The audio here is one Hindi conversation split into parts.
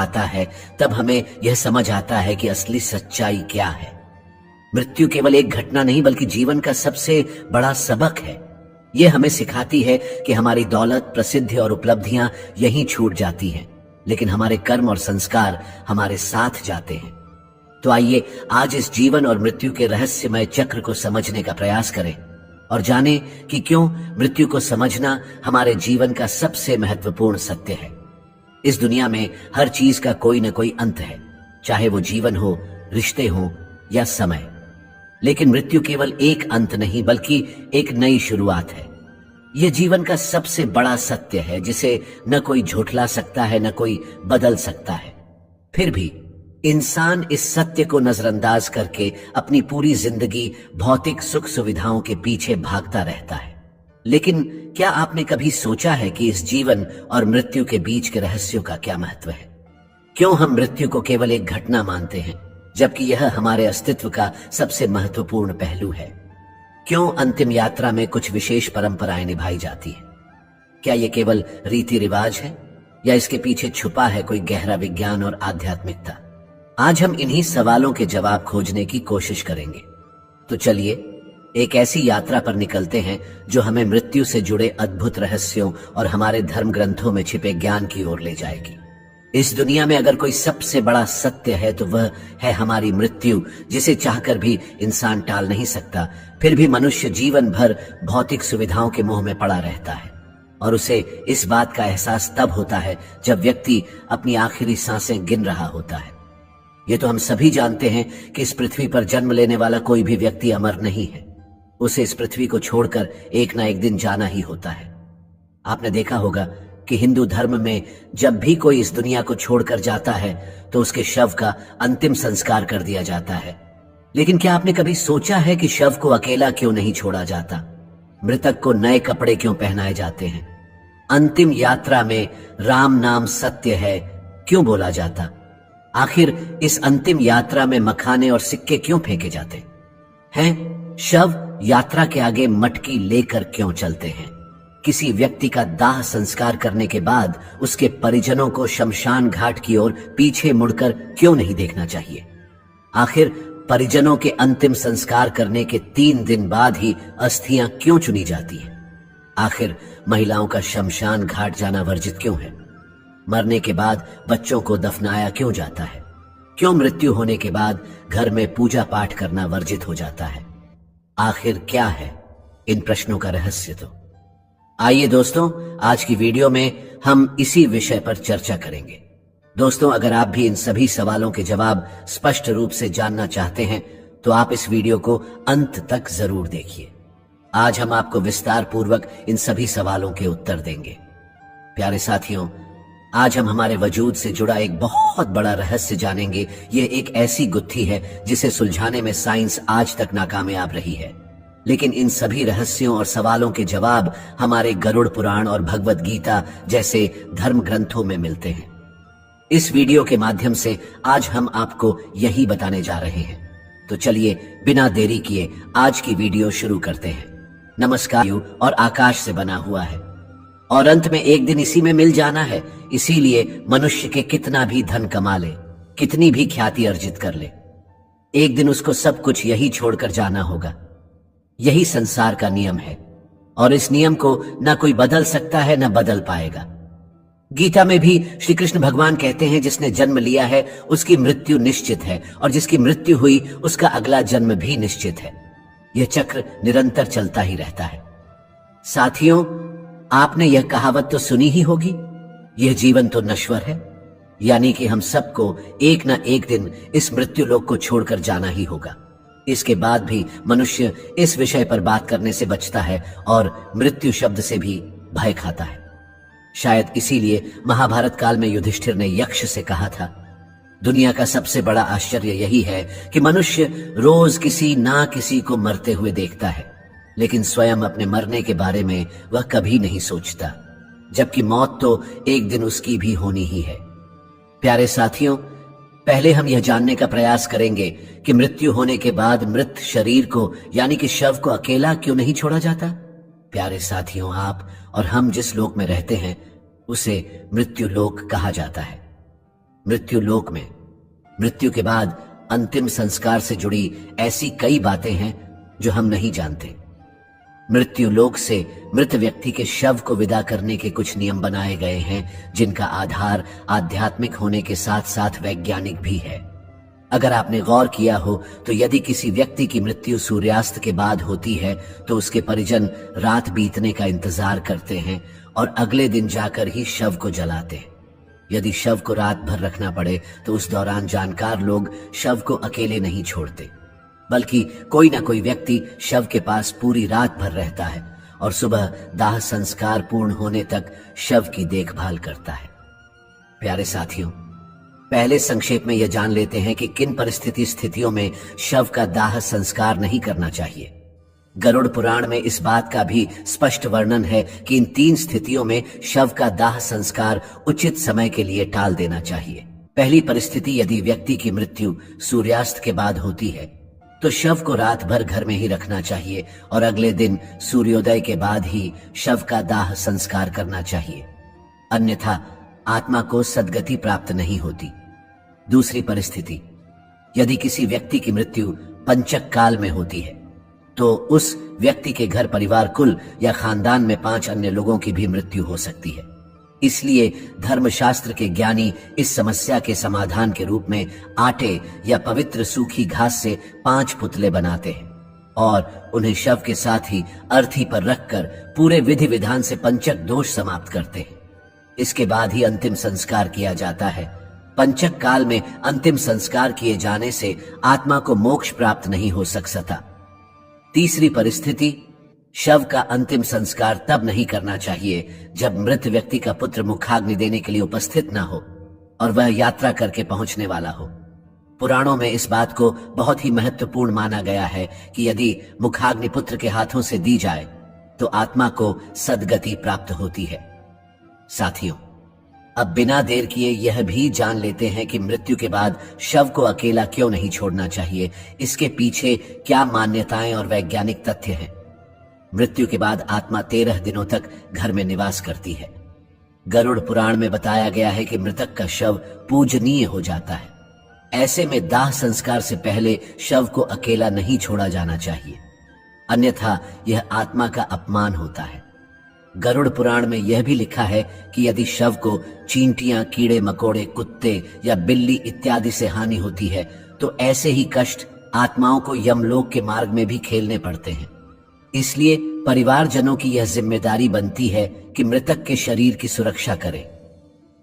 खाता है तब हमें यह समझ आता है कि असली सच्चाई क्या है। मृत्यु केवल एक घटना नहीं बल्कि जीवन का सबसे बड़ा सबक है। यह हमें सिखाती है कि हमारी दौलत, प्रसिद्धि और उपलब्धियां यहीं छूट जाती हैं, लेकिन हमारे कर्म और संस्कार हमारे साथ जाते हैं। तो आइए आज इस जीवन और मृत्यु के रहस्यमय चक्र को समझने का प्रयास करें और जानें कि क्यों मृत्यु को समझना हमारे जीवन का सबसे महत्वपूर्ण सत्य है। इस दुनिया में हर चीज का कोई न कोई अंत है, चाहे वो जीवन हो, रिश्ते हो या समय। लेकिन मृत्यु केवल एक अंत नहीं बल्कि एक नई शुरुआत है। यह जीवन का सबसे बड़ा सत्य है जिसे न कोई झुठला सकता है, न कोई बदल सकता है। फिर भी इंसान इस सत्य को नजरअंदाज करके अपनी पूरी जिंदगी भौतिक सुख सुविधाओं के पीछे भागता रहता है। लेकिन क्या आपने कभी सोचा है कि इस जीवन और मृत्यु के बीच के रहस्यों का क्या महत्व है? क्यों हम मृत्यु को केवल एक घटना मानते हैं जबकि यह हमारे अस्तित्व का सबसे महत्वपूर्ण पहलू है? क्यों अंतिम यात्रा में कुछ विशेष परंपराएं निभाई जाती है? क्या यह केवल रीति रिवाज है या इसके पीछे छुपा है कोई गहरा विज्ञान और आध्यात्मिकता? आज हम इन्हीं सवालों के जवाब खोजने की कोशिश करेंगे। तो चलिए एक ऐसी यात्रा पर निकलते हैं जो हमें मृत्यु से जुड़े अद्भुत रहस्यों और हमारे धर्म ग्रंथों में छिपे ज्ञान की ओर ले जाएगी। इस दुनिया में अगर कोई सबसे बड़ा सत्य है तो वह है हमारी मृत्यु, जिसे चाहकर भी इंसान टाल नहीं सकता। फिर भी मनुष्य जीवन भर भौतिक सुविधाओं के मोह में पड़ा रहता है और उसे इस बात का एहसास तब होता है जब व्यक्ति अपनी आखिरी सांसें गिन रहा होता है। ये तो हम सभी जानते हैं कि इस पृथ्वी पर जन्म लेने वाला कोई भी व्यक्ति अमर नहीं है। उसे इस पृथ्वी को छोड़कर एक ना एक दिन जाना ही होता है। आपने देखा होगा कि हिंदू धर्म में जब भी कोई इस दुनिया को छोड़कर जाता है तो उसके शव का अंतिम संस्कार कर दिया जाता है। लेकिन क्या आपने कभी सोचा है कि शव को अकेला क्यों नहीं छोड़ा जाता? मृतक को नए कपड़े क्यों पहनाए जाते हैं? अंतिम यात्रा में राम नाम सत्य है क्यों बोला जाता? आखिर इस अंतिम यात्रा में मखाने और सिक्के क्यों फेंके जाते हैं? शव यात्रा के आगे मटकी लेकर क्यों चलते हैं? किसी व्यक्ति का दाह संस्कार करने के बाद उसके परिजनों को शमशान घाट की ओर पीछे मुड़कर क्यों नहीं देखना चाहिए? आखिर परिजनों के अंतिम संस्कार करने के 3 दिन बाद ही अस्थियां क्यों चुनी जाती हैं? आखिर महिलाओं का शमशान घाट जाना वर्जित क्यों है? मरने के बाद बच्चों को दफनाया क्यों जाता है? क्यों मृत्यु होने के बाद घर में पूजा पाठ करना वर्जित हो जाता है? आखिर क्या है इन प्रश्नों का रहस्य? तो आइए दोस्तों, आज की वीडियो में हम इसी विषय पर चर्चा करेंगे। दोस्तों, अगर आप भी इन सभी सवालों के जवाब स्पष्ट रूप से जानना चाहते हैं तो आप इस वीडियो को अंत तक जरूर देखिए। आज हम आपको विस्तार पूर्वक इन सभी सवालों के उत्तर देंगे। प्यारे साथियों, आज हम हमारे वजूद से जुड़ा एक बहुत बड़ा रहस्य जानेंगे। यह एक ऐसी गुत्थी है जिसे सुलझाने में साइंस आज तक नाकामयाब रही है। लेकिन इन सभी रहस्यों और सवालों के जवाब हमारे गरुड़ पुराण और भगवत गीता जैसे धर्म ग्रंथों में मिलते हैं। इस वीडियो के माध्यम से आज हम आपको यही बताने जा रहे हैं। तो चलिए बिना देरी किए आज की वीडियो शुरू करते हैं। नमस्कार। और आकाश से बना हुआ है और अंत में एक दिन इसी में मिल जाना है। इसीलिए मनुष्य के कितना भी धन कमा ले, कितनी भी ख्याति अर्जित कर ले, एक दिन उसको सब कुछ यही छोड़कर जाना होगा। यही संसार का नियम है और इस नियम को न कोई बदल सकता है न बदल पाएगा। गीता में भी श्री कृष्ण भगवान कहते हैं, जिसने जन्म लिया है उसकी मृत्यु निश्चित है और जिसकी मृत्यु हुई उसका अगला जन्म भी निश्चित है। यह चक्र निरंतर चलता ही रहता है। साथियों, आपने यह कहावत तो सुनी ही होगी, यह जीवन तो नश्वर है, यानी कि हम सबको एक ना एक दिन इस मृत्यु लोक को छोड़कर जाना ही होगा। इसके बाद भी मनुष्य इस विषय पर बात करने से बचता है और मृत्यु शब्द से भी भय खाता है। शायद इसीलिए महाभारत काल में युधिष्ठिर ने यक्ष से कहा था, दुनिया का सबसे बड़ा आश्चर्य यही है कि मनुष्य रोज किसी ना किसी को मरते हुए देखता है, लेकिन स्वयं अपने मरने के बारे में वह कभी नहीं सोचता, जबकि मौत तो एक दिन उसकी भी होनी ही है। प्यारे साथियों, पहले हम यह जानने का प्रयास करेंगे कि मृत्यु होने के बाद मृत शरीर को यानी कि शव को अकेला क्यों नहीं छोड़ा जाता। प्यारे साथियों, आप और हम जिस लोक में रहते हैं उसे मृत्यु लोक कहा जाता है। मृत्यु लोक में मृत्यु के बाद अंतिम संस्कार से जुड़ी ऐसी कई बातें हैं जो हम नहीं जानते। मृत्यु लोक से मृत व्यक्ति के शव को विदा करने के कुछ नियम बनाए गए हैं, जिनका आधार आध्यात्मिक होने के साथ साथ वैज्ञानिक भी है। अगर आपने गौर किया हो तो यदि किसी व्यक्ति की मृत्यु सूर्यास्त के बाद होती है तो उसके परिजन रात बीतने का इंतजार करते हैं और अगले दिन जाकर ही शव को जलाते हैं। यदि शव को रात भर रखना पड़े तो उस दौरान जानकार लोग शव को अकेले नहीं छोड़ते, बल्कि कोई ना कोई व्यक्ति शव के पास पूरी रात भर रहता है और सुबह दाह संस्कार पूर्ण होने तक शव की देखभाल करता है। प्यारे साथियों, पहले संक्षेप में यह जान लेते हैं कि किन स्थितियों में शव का दाह संस्कार नहीं करना चाहिए। गरुड़ पुराण में इस बात का भी स्पष्ट वर्णन है कि इन 3 स्थितियों में शव का दाह संस्कार उचित समय के लिए टाल देना चाहिए। पहली परिस्थिति, यदि व्यक्ति की मृत्यु सूर्यास्त के बाद होती है तो शव को रात भर घर में ही रखना चाहिए और अगले दिन सूर्योदय के बाद ही शव का दाह संस्कार करना चाहिए, अन्यथा आत्मा को सद्गति प्राप्त नहीं होती। दूसरी परिस्थिति, यदि किसी व्यक्ति की मृत्यु पंचक काल में होती है तो उस व्यक्ति के घर परिवार, कुल या खानदान में 5 अन्य लोगों की भी मृत्यु हो सकती है। इसलिए धर्मशास्त्र के ज्ञानी इस समस्या के समाधान के रूप में आटे या पवित्र सूखी घास से 5 पुतले बनाते हैं और उन्हें शव के साथ ही अर्थी पर रखकर पूरे विधि विधान से पंचक दोष समाप्त करते हैं। इसके बाद ही अंतिम संस्कार किया जाता है। पंचक काल में अंतिम संस्कार किए जाने से आत्मा को मोक्ष प्राप्त नहीं हो सकता। तीसरी परिस्थिति, शव का अंतिम संस्कार तब नहीं करना चाहिए जब मृत व्यक्ति का पुत्र मुखाग्नि देने के लिए उपस्थित न हो और वह यात्रा करके पहुंचने वाला हो। पुराणों में इस बात को बहुत ही महत्वपूर्ण माना गया है कि यदि मुखाग्नि पुत्र के हाथों से दी जाए तो आत्मा को सद्गति प्राप्त होती है। साथियों, अब बिना देर किए यह भी जान लेते हैं कि मृत्यु के बाद शव को अकेला क्यों नहीं छोड़ना चाहिए। इसके पीछे क्या मान्यताएं और वैज्ञानिक तथ्य हैं। मृत्यु के बाद आत्मा 13 दिनों तक घर में निवास करती है। गरुड़ पुराण में बताया गया है कि मृतक का शव पूजनीय हो जाता है। ऐसे में दाह संस्कार से पहले शव को अकेला नहीं छोड़ा जाना चाहिए, अन्यथा यह आत्मा का अपमान होता है। गरुड़ पुराण में यह भी लिखा है कि यदि शव को चींटियां, कीड़े मकोड़े, कुत्ते या बिल्ली इत्यादि से हानि होती है तो ऐसे ही कष्ट आत्माओं को यमलोक के मार्ग में भी खेलने पड़ते हैं। इसलिए परिवारजनों की यह जिम्मेदारी बनती है कि मृतक के शरीर की सुरक्षा करें।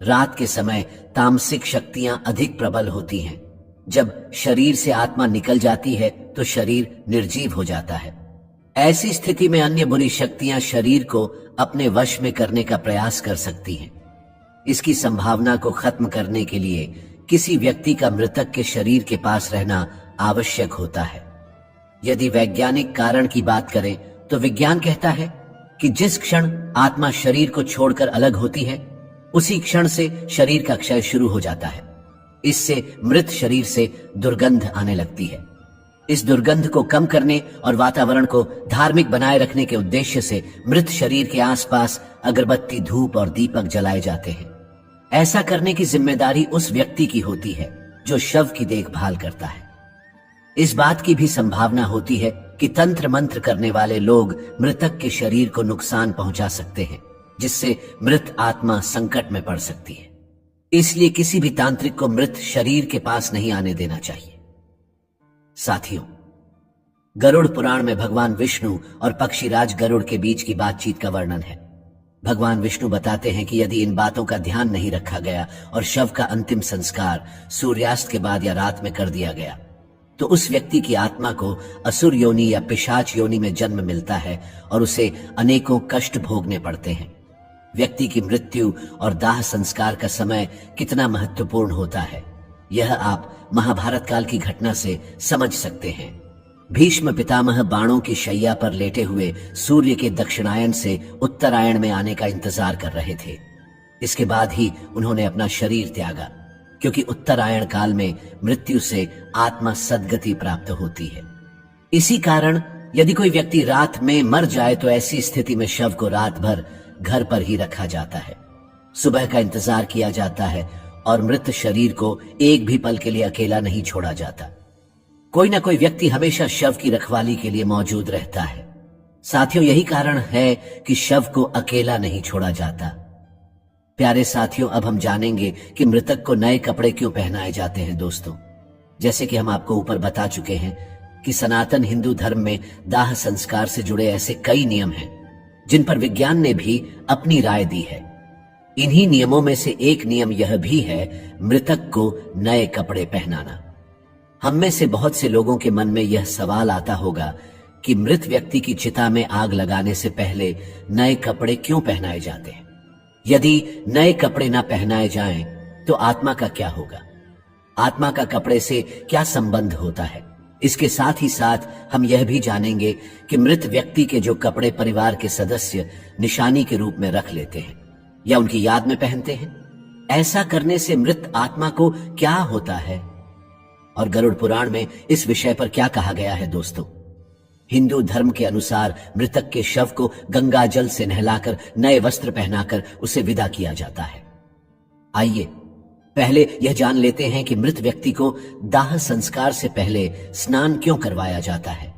रात के समय तामसिक शक्तियां अधिक प्रबल होती हैं। जब शरीर से आत्मा निकल जाती है तो शरीर निर्जीव हो जाता है। ऐसी स्थिति में अन्य बुरी शक्तियां शरीर को अपने वश में करने का प्रयास कर सकती हैं। इसकी संभावना को खत्म करने के लिए किसी व्यक्ति का मृतक के शरीर के पास रहना आवश्यक होता है। यदि वैज्ञानिक कारण की बात करें तो विज्ञान कहता है कि जिस क्षण आत्मा शरीर को छोड़कर अलग होती है उसी क्षण से शरीर का क्षय शुरू हो जाता है। इससे मृत शरीर से दुर्गंध आने लगती है। इस दुर्गंध को कम करने और वातावरण को धार्मिक बनाए रखने के उद्देश्य से मृत शरीर के आसपास अगरबत्ती, धूप और दीपक जलाए जाते हैं। ऐसा करने की जिम्मेदारी उस व्यक्ति की होती है जो शव की देखभाल करता है। इस बात की भी संभावना होती है कि तंत्र मंत्र करने वाले लोग मृतक के शरीर को नुकसान पहुंचा सकते हैं, जिससे मृत आत्मा संकट में पड़ सकती है। इसलिए किसी भी तांत्रिक को मृत शरीर के पास नहीं आने देना चाहिए। साथियों, गरुड़ पुराण में भगवान विष्णु और पक्षीराज गरुड़ के बीच की बातचीत का वर्णन है। भगवान विष्णु बताते हैं कि यदि इन बातों का ध्यान नहीं रखा गया और शव का अंतिम संस्कार सूर्यास्त के बाद या रात में कर दिया गया तो उस व्यक्ति की आत्मा को असुर योनि या पिशाच योनि में जन्म मिलता है और उसे अनेकों कष्ट भोगने पड़ते हैं। व्यक्ति की मृत्यु और दाह संस्कार का समय कितना महत्वपूर्ण होता है, यह आप महाभारत काल की घटना से समझ सकते हैं। भीष्म पितामह बाणों की शैया पर लेटे हुए सूर्य के दक्षिणायन से उत्तरायण में आने का इंतजार कर रहे थे। इसके बाद ही उन्होंने अपना शरीर त्यागा, क्योंकि उत्तरायण काल में मृत्यु से आत्मा सद्गति प्राप्त होती है। इसी कारण यदि कोई व्यक्ति रात में मर जाए तो ऐसी स्थिति में शव को रात भर घर पर ही रखा जाता है। सुबह का इंतजार किया जाता है और मृत शरीर को एक भी पल के लिए अकेला नहीं छोड़ा जाता। कोई ना कोई व्यक्ति हमेशा शव की रखवाली के लिए मौजूद रहता है। साथियों, यही कारण है कि शव को अकेला नहीं छोड़ा जाता। प्यारे साथियों, अब हम जानेंगे कि मृतक को नए कपड़े क्यों पहनाए जाते हैं। दोस्तों, जैसे कि हम आपको ऊपर बता चुके हैं कि सनातन हिंदू धर्म में दाह संस्कार से जुड़े ऐसे कई नियम हैं जिन पर विज्ञान ने भी अपनी राय दी है। इन्हीं नियमों में से एक नियम यह भी है मृतक को नए कपड़े पहनाना। हम में से बहुत से लोगों के मन में यह सवाल आता होगा कि मृत व्यक्ति की चिता में आग लगाने से पहले नए कपड़े क्यों पहनाए जाते हैं। यदि नए कपड़े ना पहनाए जाएं तो आत्मा का क्या होगा, आत्मा का कपड़े से क्या संबंध होता है। इसके साथ ही साथ हम यह भी जानेंगे कि मृत व्यक्ति के जो कपड़े परिवार के सदस्य निशानी के रूप में रख लेते हैं या उनकी याद में पहनते हैं, ऐसा करने से मृत आत्मा को क्या होता है और गरुड़ पुराण में इस विषय पर क्या कहा गया है। दोस्तों, हिंदू धर्म के अनुसार मृतक के शव को गंगा जल से नहलाकर नए वस्त्र पहनाकर उसे विदा किया जाता है। आइए पहले यह जान लेते हैं कि मृत व्यक्ति को दाह संस्कार से पहले स्नान क्यों करवाया जाता है।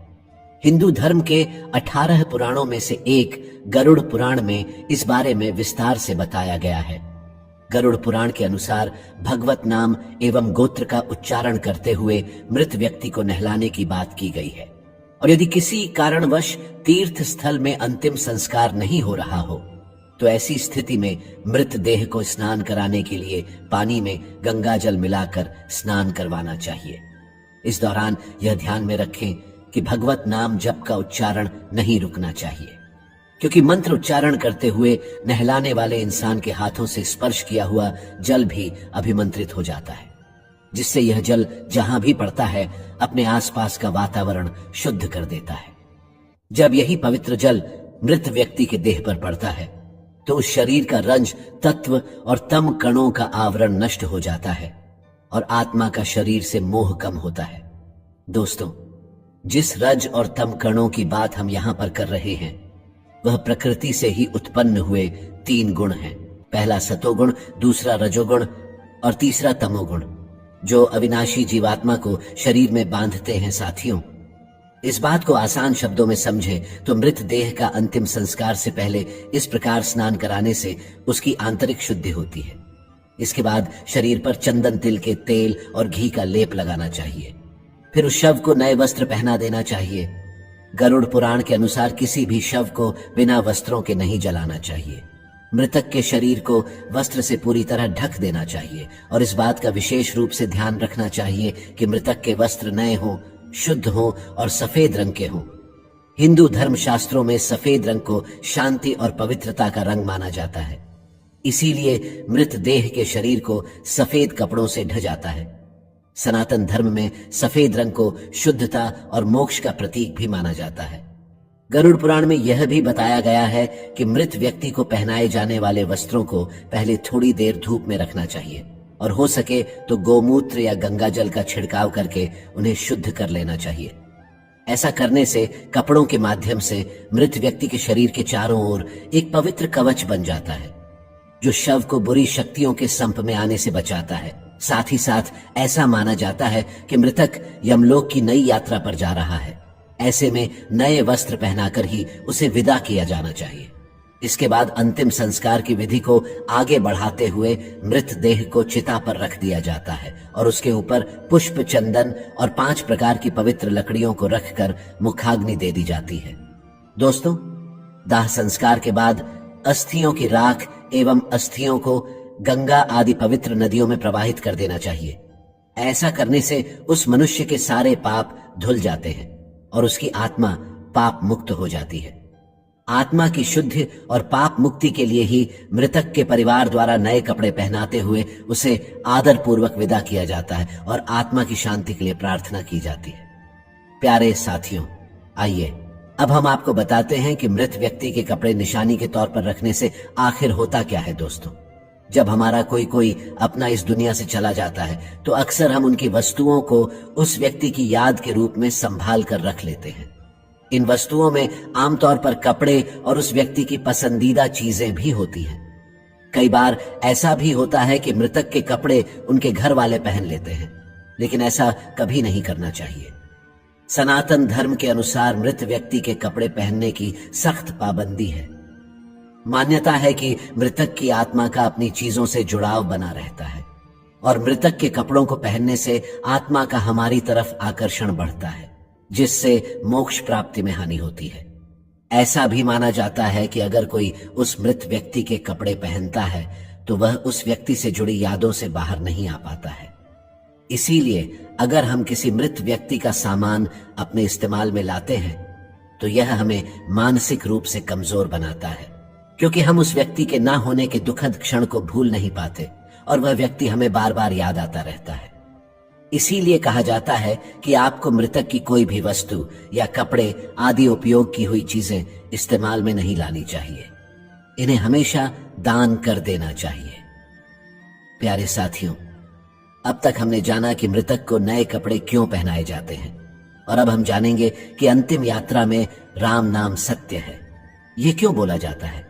हिंदू धर्म के 18 पुराणों में से एक गरुड़ पुराण में इस बारे में विस्तार से बताया गया है। गरुड़ पुराण के अनुसार भगवत नाम एवं गोत्र का उच्चारण करते हुए मृत व्यक्ति को नहलाने की बात की गई है। और यदि किसी कारणवश तीर्थ स्थल में अंतिम संस्कार नहीं हो रहा हो तो ऐसी स्थिति में मृत देह को स्नान कराने के लिए पानी में गंगा जल मिलाकर स्नान करवाना चाहिए। इस दौरान यह ध्यान में रखें कि भगवत नाम जप का उच्चारण नहीं रुकना चाहिए, क्योंकि मंत्र उच्चारण करते हुए नहलाने वाले इंसान के हाथों से स्पर्श किया हुआ जल भी अभिमंत्रित हो जाता है, जिससे यह जल जहां भी पड़ता है अपने आसपास का वातावरण शुद्ध कर देता है। जब यही पवित्र जल मृत व्यक्ति के देह पर पड़ता है तो उस शरीर का रंज तत्व और तम कणों का आवरण नष्ट हो जाता है और आत्मा का शरीर से मोह कम होता है। दोस्तों, जिस रज और तम कणों की बात हम यहां पर कर रहे हैं वह प्रकृति से ही उत्पन्न हुए 3 गुण हैं। पहला सतोगुण, दूसरा रजोगुण और तीसरा तमोगुण, जो अविनाशी जीवात्मा को शरीर में बांधते हैं। साथियों, इस बात को आसान शब्दों में समझे तो मृत देह का अंतिम संस्कार से पहले इस प्रकार स्नान कराने से उसकी आंतरिक शुद्धि होती है। इसके बाद शरीर पर चंदन, तिल के तेल और घी का लेप लगाना चाहिए। फिर उस शव को नए वस्त्र पहना देना चाहिए। गरुड़ पुराण के अनुसार किसी भी शव को बिना वस्त्रों के नहीं जलाना चाहिए। मृतक के शरीर को वस्त्र से पूरी तरह ढक देना चाहिए और इस बात का विशेष रूप से ध्यान रखना चाहिए कि मृतक के वस्त्र नए हों, शुद्ध हों और सफेद रंग के हों। हिंदू धर्म शास्त्रों में सफेद रंग को शांति और पवित्रता का रंग माना जाता है। इसीलिए मृत देह के शरीर को सफेद कपड़ों से ढक जाता है। सनातन धर्म में सफेद रंग को शुद्धता और मोक्ष का प्रतीक भी माना जाता है। गरुड़ पुराण में यह भी बताया गया है कि मृत व्यक्ति को पहनाए जाने वाले वस्त्रों को पहले थोड़ी देर धूप में रखना चाहिए और हो सके तो गोमूत्र या गंगा जल का छिड़काव करके उन्हें शुद्ध कर लेना चाहिए। ऐसा करने से कपड़ों के माध्यम से मृत व्यक्ति के शरीर के चारों ओर एक पवित्र कवच बन जाता है, जो शव को बुरी शक्तियों के संप में आने से बचाता है। साथ ही साथ ऐसा माना जाता है कि मृतक यमलोक की नई यात्रा पर जा रहा है। ऐसे में नए वस्त्र पहनाकर ही उसे विदा किया जाना चाहिए। इसके बाद अंतिम संस्कार की विधि को आगे बढ़ाते हुए मृत देह को चिता पर रख दिया जाता है और उसके ऊपर पुष्प, चंदन और 5 प्रकार की पवित्र लकड़ियों को रखकर मुखाग्नि दे दी जाती है। दोस्तों, दाह संस्कार के बाद अस्थियों की राख एवं अस्थियों को गंगा आदि पवित्र नदियों में प्रवाहित कर देना चाहिए। ऐसा करने से उस मनुष्य के सारे पाप धुल जाते हैं और उसकी आत्मा पाप मुक्त हो जाती है। आत्मा की शुद्धि और पाप मुक्ति के लिए ही मृतक के परिवार द्वारा नए कपड़े पहनाते हुए उसे आदर पूर्वक विदा किया जाता है और आत्मा की शांति के लिए प्रार्थना की जाती है। प्यारे साथियों, आइए अब हम आपको बताते हैं कि मृत व्यक्ति के कपड़े निशानी के तौर पर रखने से आखिर होता क्या है। दोस्तों, जब हमारा कोई अपना इस दुनिया से चला जाता है तो अक्सर हम उनकी वस्तुओं को उस व्यक्ति की याद के रूप में संभाल कर रख लेते हैं। इन वस्तुओं में आमतौर पर कपड़े और उस व्यक्ति की पसंदीदा चीजें भी होती हैं। कई बार ऐसा भी होता है कि मृतक के कपड़े उनके घर वाले पहन लेते हैं, लेकिन ऐसा कभी नहीं करना चाहिए। सनातन धर्म के अनुसार मृत व्यक्ति के कपड़े पहनने की सख्त पाबंदी है। मान्यता है कि मृतक की आत्मा का अपनी चीजों से जुड़ाव बना रहता है और मृतक के कपड़ों को पहनने से आत्मा का हमारी तरफ आकर्षण बढ़ता है, जिससे मोक्ष प्राप्ति में हानि होती है। ऐसा भी माना जाता है कि अगर कोई उस मृत व्यक्ति के कपड़े पहनता है तो वह उस व्यक्ति से जुड़ी यादों से बाहर नहीं आ पाता है। इसीलिए अगर हम किसी मृत व्यक्ति का सामान अपने इस्तेमाल में लाते हैं तो यह हमें मानसिक रूप से कमजोर बनाता है, क्योंकि हम उस व्यक्ति के ना होने के दुखद क्षण को भूल नहीं पाते और वह व्यक्ति हमें बार बार याद आता रहता है। इसीलिए कहा जाता है कि आपको मृतक की कोई भी वस्तु या कपड़े आदि उपयोग की हुई चीजें इस्तेमाल में नहीं लानी चाहिए। इन्हें हमेशा दान कर देना चाहिए। प्यारे साथियों, अब तक हमने जाना कि मृतक को नए कपड़े क्यों पहनाए जाते हैं, और अब हम जानेंगे कि अंतिम यात्रा में राम नाम सत्य है, ये क्यों बोला जाता है।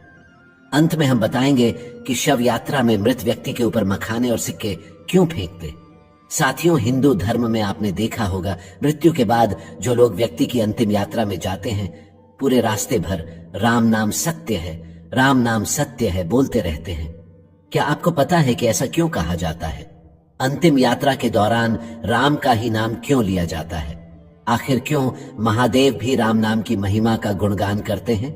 अंत में हम बताएंगे कि शव यात्रा में मृत व्यक्ति के ऊपर मखाने और सिक्के क्यों फेंकते। साथियों, हिंदू धर्म में आपने देखा होगा, मृत्यु के बाद जो लोग व्यक्ति की अंतिम यात्रा में जाते हैं, पूरे रास्ते भर राम नाम सत्य है, राम नाम सत्य है बोलते रहते हैं। क्या आपको पता है कि ऐसा क्यों कहा जाता है? अंतिम यात्रा के दौरान राम का ही नाम क्यों लिया जाता है? आखिर क्यों महादेव भी राम नाम की महिमा का गुणगान करते हैं?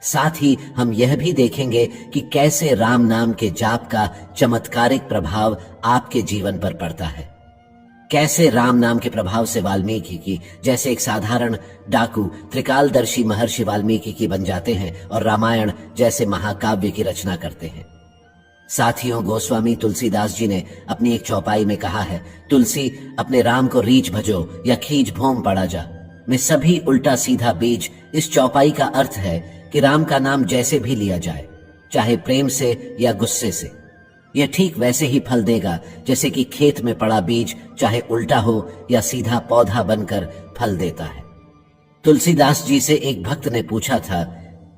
साथ ही हम यह भी देखेंगे कि कैसे राम नाम के जाप का चमत्कारिक प्रभाव आपके जीवन पर पड़ता है। कैसे राम नाम के प्रभाव से वाल्मीकि की जैसे एक साधारण डाकू त्रिकालदर्शी महर्षि वाल्मीकि की बन जाते हैं और रामायण जैसे महाकाव्य की रचना करते हैं। साथियों, गोस्वामी तुलसीदास जी ने अपनी एक चौपाई में कहा है, तुलसी अपने राम को रीछ भजो या खींच भोम पड़ा जा में सभी उल्टा सीधा बीज। इस चौपाई का अर्थ है कि राम का नाम जैसे भी लिया जाए, चाहे प्रेम से या गुस्से से, यह ठीक वैसे ही फल देगा जैसे कि खेत में पड़ा बीज चाहे उल्टा हो या सीधा पौधा बनकर फल देता है। तुलसीदास जी से एक भक्त ने पूछा था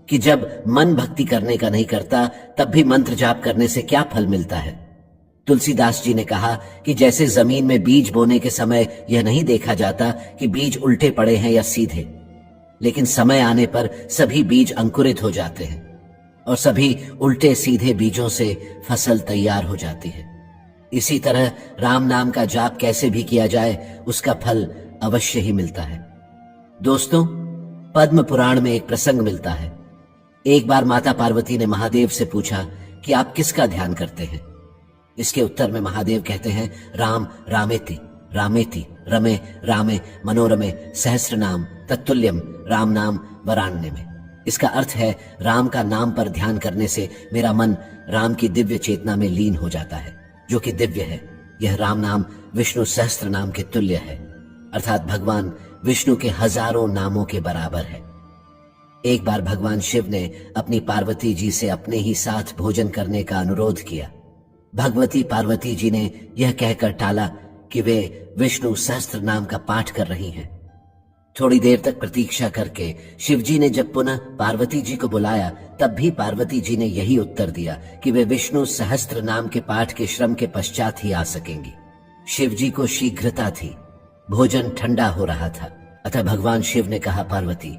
कि जब मन भक्ति करने का नहीं करता तब भी मंत्र जाप करने से क्या फल मिलता है? तुलसीदास जी ने कहा कि जैसे जमीन में बीज बोने के समय यह नहीं देखा जाता कि बीज उल्टे पड़े हैं या सीधे, लेकिन समय आने पर सभी बीज अंकुरित हो जाते हैं और सभी उल्टे सीधे बीजों से फसल तैयार हो जाती है। इसी तरह राम नाम का जाप कैसे भी किया जाए, उसका फल अवश्य ही मिलता है। दोस्तों, पद्म पुराण में एक प्रसंग मिलता है। एक बार माता पार्वती ने महादेव से पूछा कि आप किसका ध्यान करते हैं? इसके उत्तर में महादेव कहते हैं, राम रामेति रामेति रमे रामे मनोरमे सहस्र नाम तत्तुल्यम राम नाम वराण्य में। इसका अर्थ है, राम का नाम पर ध्यान करने से मेरा मन राम की दिव्य चेतना में लीन हो जाता है, जो कि दिव्य है। यह राम नाम विष्णु सहस्त्र नाम के तुल्य है, अर्थात भगवान विष्णु के हजारों नामों के बराबर है। एक बार भगवान शिव ने अपनी पार्वती जी से अपने ही साथ भोजन करने का अनुरोध किया। भगवती पार्वती जी ने यह कहकर टाला कि वे विष्णु सहस्त्र नाम का पाठ कर रही हैं। थोड़ी देर तक प्रतीक्षा करके शिवजी ने जब पुनः पार्वती जी को बुलाया, तब भी पार्वती जी ने यही उत्तर दिया कि वे विष्णु सहस्त्र नाम के पाठ के श्रम के पश्चात ही आ सकेंगी। शिवजी को शीघ्रता थी, भोजन ठंडा हो रहा था, अतः भगवान शिव ने कहा, पार्वती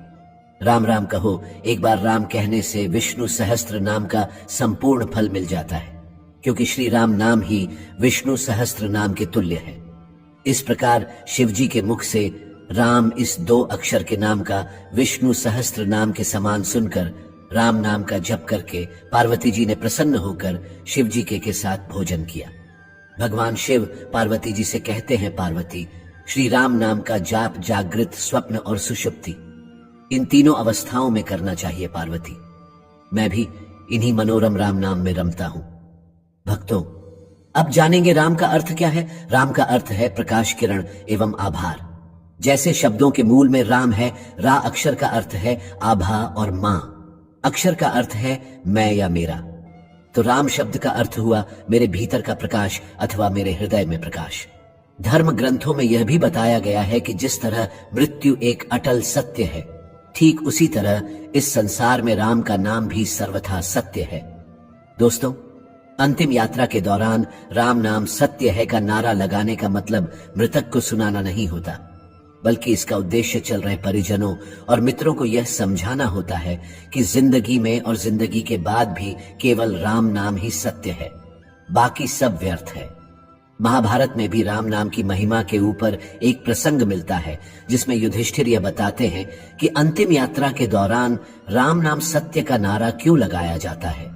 राम राम कहो। एक बार राम कहने से विष्णु सहस्त्र नाम का संपूर्ण फल मिल जाता है, क्योंकि श्री राम नाम ही विष्णु सहस्त्र नाम के तुल्य है। इस प्रकार शिवजी के मुख से राम इस 2 अक्षर के नाम का विष्णु सहस्त्र नाम के समान सुनकर राम नाम का जप करके पार्वती जी ने प्रसन्न होकर शिव जी के साथ भोजन किया। भगवान शिव पार्वती जी से कहते हैं, पार्वती श्री राम नाम का जाप जागृत, स्वप्न और सुषुप्ति, इन तीनों अवस्थाओं में करना चाहिए पार्वती। मैं भी इन्हीं मनोरम राम नाम में रमता हूं। भक्तों, अब जानेंगे राम का अर्थ क्या है। राम का अर्थ है प्रकाश किरण एवं आभार। जैसे शब्दों के मूल में राम है, रा अक्षर का अर्थ है आभा और मां अक्षर का अर्थ है मैं या मेरा। तो राम शब्द का अर्थ हुआ मेरे भीतर का प्रकाश अथवा मेरे हृदय में प्रकाश। धर्म ग्रंथों में यह भी बताया गया है कि जिस तरह मृत्यु एक अटल सत्य है, ठीक उसी तरह इस संसार में राम का नाम भी सर्वथा सत्य है। दोस्तों, अंतिम यात्रा के दौरान राम नाम सत्य है का नारा लगाने का मतलब मृतक को सुनाना नहीं होता, बल्कि इसका उद्देश्य चल रहे परिजनों और मित्रों को यह समझाना होता है कि जिंदगी में और जिंदगी के बाद भी केवल राम नाम ही सत्य है, बाकी सब व्यर्थ है। महाभारत में भी राम नाम की महिमा के ऊपर एक प्रसंग मिलता है जिसमें युधिष्ठिर यह बताते हैं कि अंतिम यात्रा के दौरान राम नाम सत्य का नारा क्यों लगाया जाता है।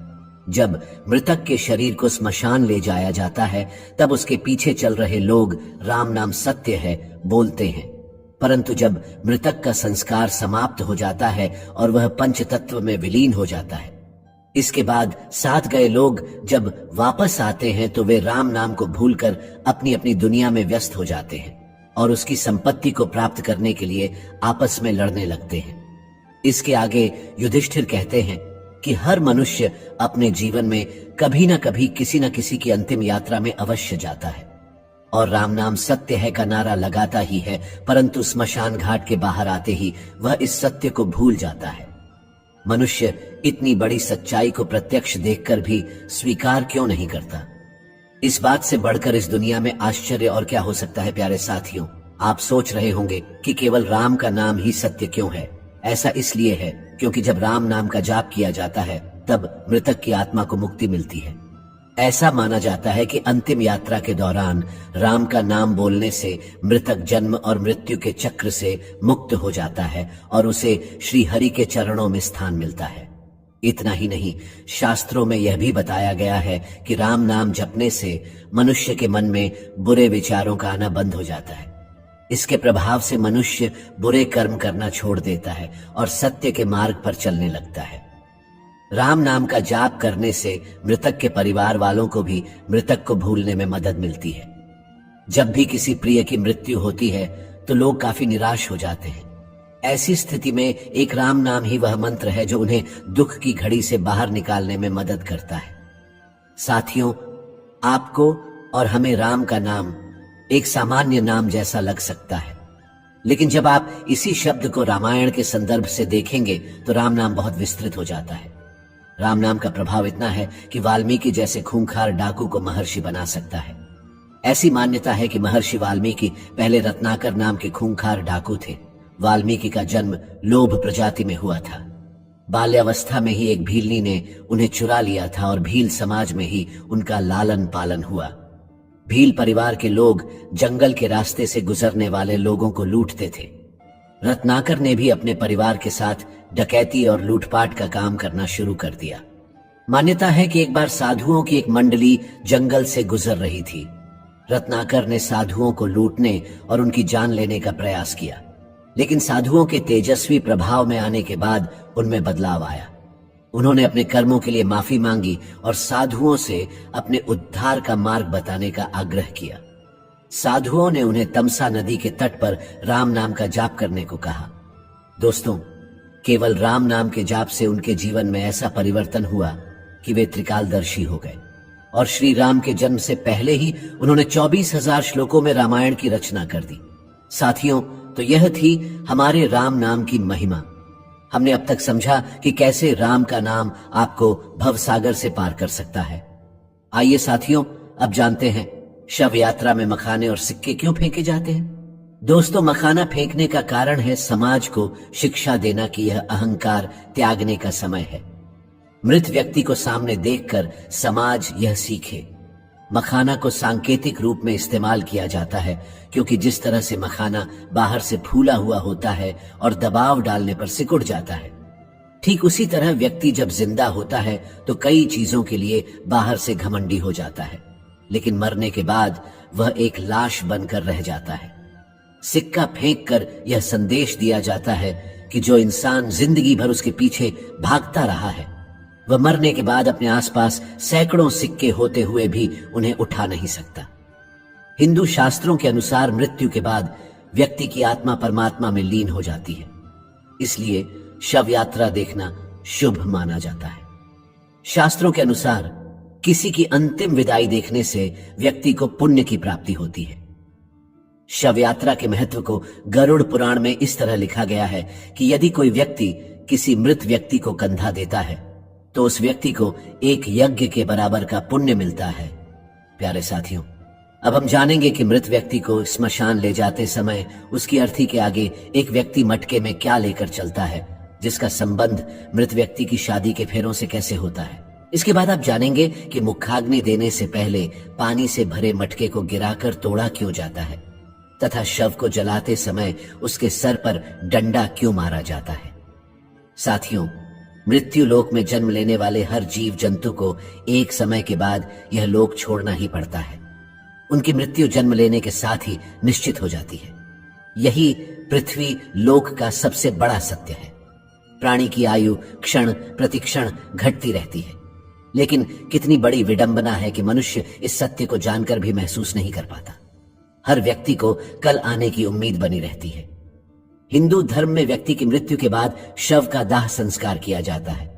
जब मृतक के शरीर को स्मशान ले जाया जाता है तब उसके पीछे चल रहे लोग राम नाम सत्य है बोलते हैं, परंतु जब मृतक का संस्कार समाप्त हो जाता है और वह पंचतत्व में विलीन हो जाता है, इसके बाद साथ गए लोग जब वापस आते हैं तो वे राम नाम को भूलकर अपनी अपनी दुनिया में व्यस्त हो जाते हैं और उसकी संपत्ति को प्राप्त करने के लिए आपस में लड़ने लगते हैं। इसके आगे युधिष्ठिर कहते हैं कि हर मनुष्य अपने जीवन में कभी न कभी किसी न किसी की अंतिम यात्रा में अवश्य जाता है और राम नाम सत्य है का नारा लगाता ही है, परंतु स्मशान घाट के बाहर आते ही वह इस सत्य को भूल जाता है। मनुष्य इतनी बड़ी सच्चाई को प्रत्यक्ष देखकर भी स्वीकार क्यों नहीं करता? इस बात से बढ़कर इस दुनिया में आश्चर्य और क्या हो सकता है। प्यारे साथियों, आप सोच रहे होंगे कि केवल राम का नाम ही सत्य क्यों है। ऐसा इसलिए है क्योंकि जब राम नाम का जाप किया जाता है तब मृतक की आत्मा को मुक्ति मिलती है। ऐसा माना जाता है कि अंतिम यात्रा के दौरान राम का नाम बोलने से मृतक जन्म और मृत्यु के चक्र से मुक्त हो जाता है और उसे श्री हरि के चरणों में स्थान मिलता है। इतना ही नहीं, शास्त्रों में यह भी बताया गया है कि राम नाम जपने से मनुष्य के मन में बुरे विचारों का आना बंद हो जाता है। इसके प्रभाव से मनुष्य बुरे कर्म करना छोड़ देता है और सत्य के मार्ग पर चलने लगता है। राम नाम का जाप करने से मृतक के परिवार वालों को भी मृतक को भूलने में मदद मिलती है। जब भी किसी प्रिय की मृत्यु होती है तो लोग काफी निराश हो जाते हैं। ऐसी स्थिति में एक राम नाम ही वह मंत्र है जो उन्हें दुख की घड़ी से बाहर निकालने में मदद करता है। साथियों, आपको और हमें राम का नाम एक सामान्य नाम जैसा लग सकता है, लेकिन जब आप इसी शब्द को रामायण के संदर्भ से देखेंगे तो राम नाम बहुत विस्तृत हो जाता है। राम नाम का प्रभाव इतना है कि वाल्मीकि जैसे खूंखार डाकू को महर्षि बना सकता है। ऐसी मान्यता है कि महर्षि वाल्मीकि पहले रत्नाकर नाम के खूंखार डाकू थे। वाल्मीकि का जन्म लोभ प्रजाति में हुआ था। बाल्यावस्था में ही एक भीलनी ने उन्हें चुरा लिया था और भील समाज में ही उनका लालन पालन हुआ। भील परिवार के लोग जंगल के रास्ते से गुजरने वाले लोगों को लूटते थे। रत्नाकर ने भी अपने परिवार के साथ डकैती और लूटपाट का काम करना शुरू कर दिया। मान्यता है कि एक बार साधुओं की एक मंडली जंगल से गुजर रही थी। रत्नाकर ने साधुओं को लूटने और उनकी जान लेने का प्रयास किया, लेकिन साधुओं के तेजस्वी प्रभाव में आने के बाद उनमें बदलाव आया। उन्होंने अपने कर्मों के लिए माफी मांगी और साधुओं से अपने उद्धार का मार्ग बताने का आग्रह किया। साधुओं ने उन्हें तमसा नदी के तट पर राम नाम का जाप करने को कहा। दोस्तों, केवल राम नाम के जाप से उनके जीवन में ऐसा परिवर्तन हुआ कि वे त्रिकालदर्शी हो गए और श्री राम के जन्म से पहले ही उन्होंने 24,000 श्लोकों में रामायण की रचना कर दी। साथियों, तो यह थी हमारे राम नाम की महिमा। हमने अब तक समझा कि कैसे राम का नाम आपको भवसागर से पार कर सकता है। आइए साथियों, अब जानते हैं शव यात्रा में मखाने और सिक्के क्यों फेंके जाते हैं। दोस्तों, मखाना फेंकने का कारण है समाज को शिक्षा देना कि यह अहंकार त्यागने का समय है। मृत व्यक्ति को सामने देखकर समाज यह सीखे। मखाना को सांकेतिक रूप में इस्तेमाल किया जाता है क्योंकि जिस तरह से मखाना बाहर से फूला हुआ होता है और दबाव डालने पर सिकुड़ जाता है, ठीक उसी तरह व्यक्ति जब जिंदा होता है तो कई चीजों के लिए बाहर से घमंडी हो जाता है, लेकिन मरने के बाद वह एक लाश बनकर रह जाता है। सिक्का फेंककर यह संदेश दिया जाता है कि जो इंसान जिंदगी भर उसके पीछे भागता रहा है, वह मरने के बाद अपने आसपास सैकड़ों सिक्के होते हुए भी उन्हें उठा नहीं सकता। हिंदू शास्त्रों के अनुसार मृत्यु के बाद व्यक्ति की आत्मा परमात्मा में लीन हो जाती है, इसलिए शव यात्रा देखना शुभ माना जाता है। शास्त्रों के अनुसार किसी की अंतिम विदाई देखने से व्यक्ति को पुण्य की प्राप्ति होती है। शव यात्रा के महत्व को गरुड़ पुराण में इस तरह लिखा गया है कि यदि कोई व्यक्ति किसी मृत व्यक्ति को कंधा देता है तो उस व्यक्ति को एक यज्ञ के बराबर का पुण्य मिलता है। प्यारे साथियों, अब हम जानेंगे कि मृत व्यक्ति को स्मशान ले जाते समय उसकी अर्थी के आगे एक व्यक्ति मटके में क्या लेकर चलता है, जिसका संबंध मृत व्यक्ति की शादी के फेरों से कैसे होता है। इसके बाद आप जानेंगे कि मुखाग्नि देने से पहले पानी से भरे मटके को गिराकर तोड़ा क्यों जाता है तथा शव को जलाते समय उसके सर पर डंडा क्यों मारा जाता है। साथियों, मृत्यु लोक में जन्म लेने वाले हर जीव जंतु को एक समय के बाद यह लोक छोड़ना ही पड़ता है। उनकी मृत्यु जन्म लेने के साथ ही निश्चित हो जाती है। यही पृथ्वी लोक का सबसे बड़ा सत्य है। प्राणी की आयु क्षण प्रतिक्षण घटती रहती है, लेकिन कितनी बड़ी विडंबना है कि मनुष्य इस सत्य को जानकर भी महसूस नहीं कर पाता। हर व्यक्ति को कल आने की उम्मीद बनी रहती है। हिंदू धर्म में व्यक्ति की मृत्यु के बाद शव का दाह संस्कार किया जाता है।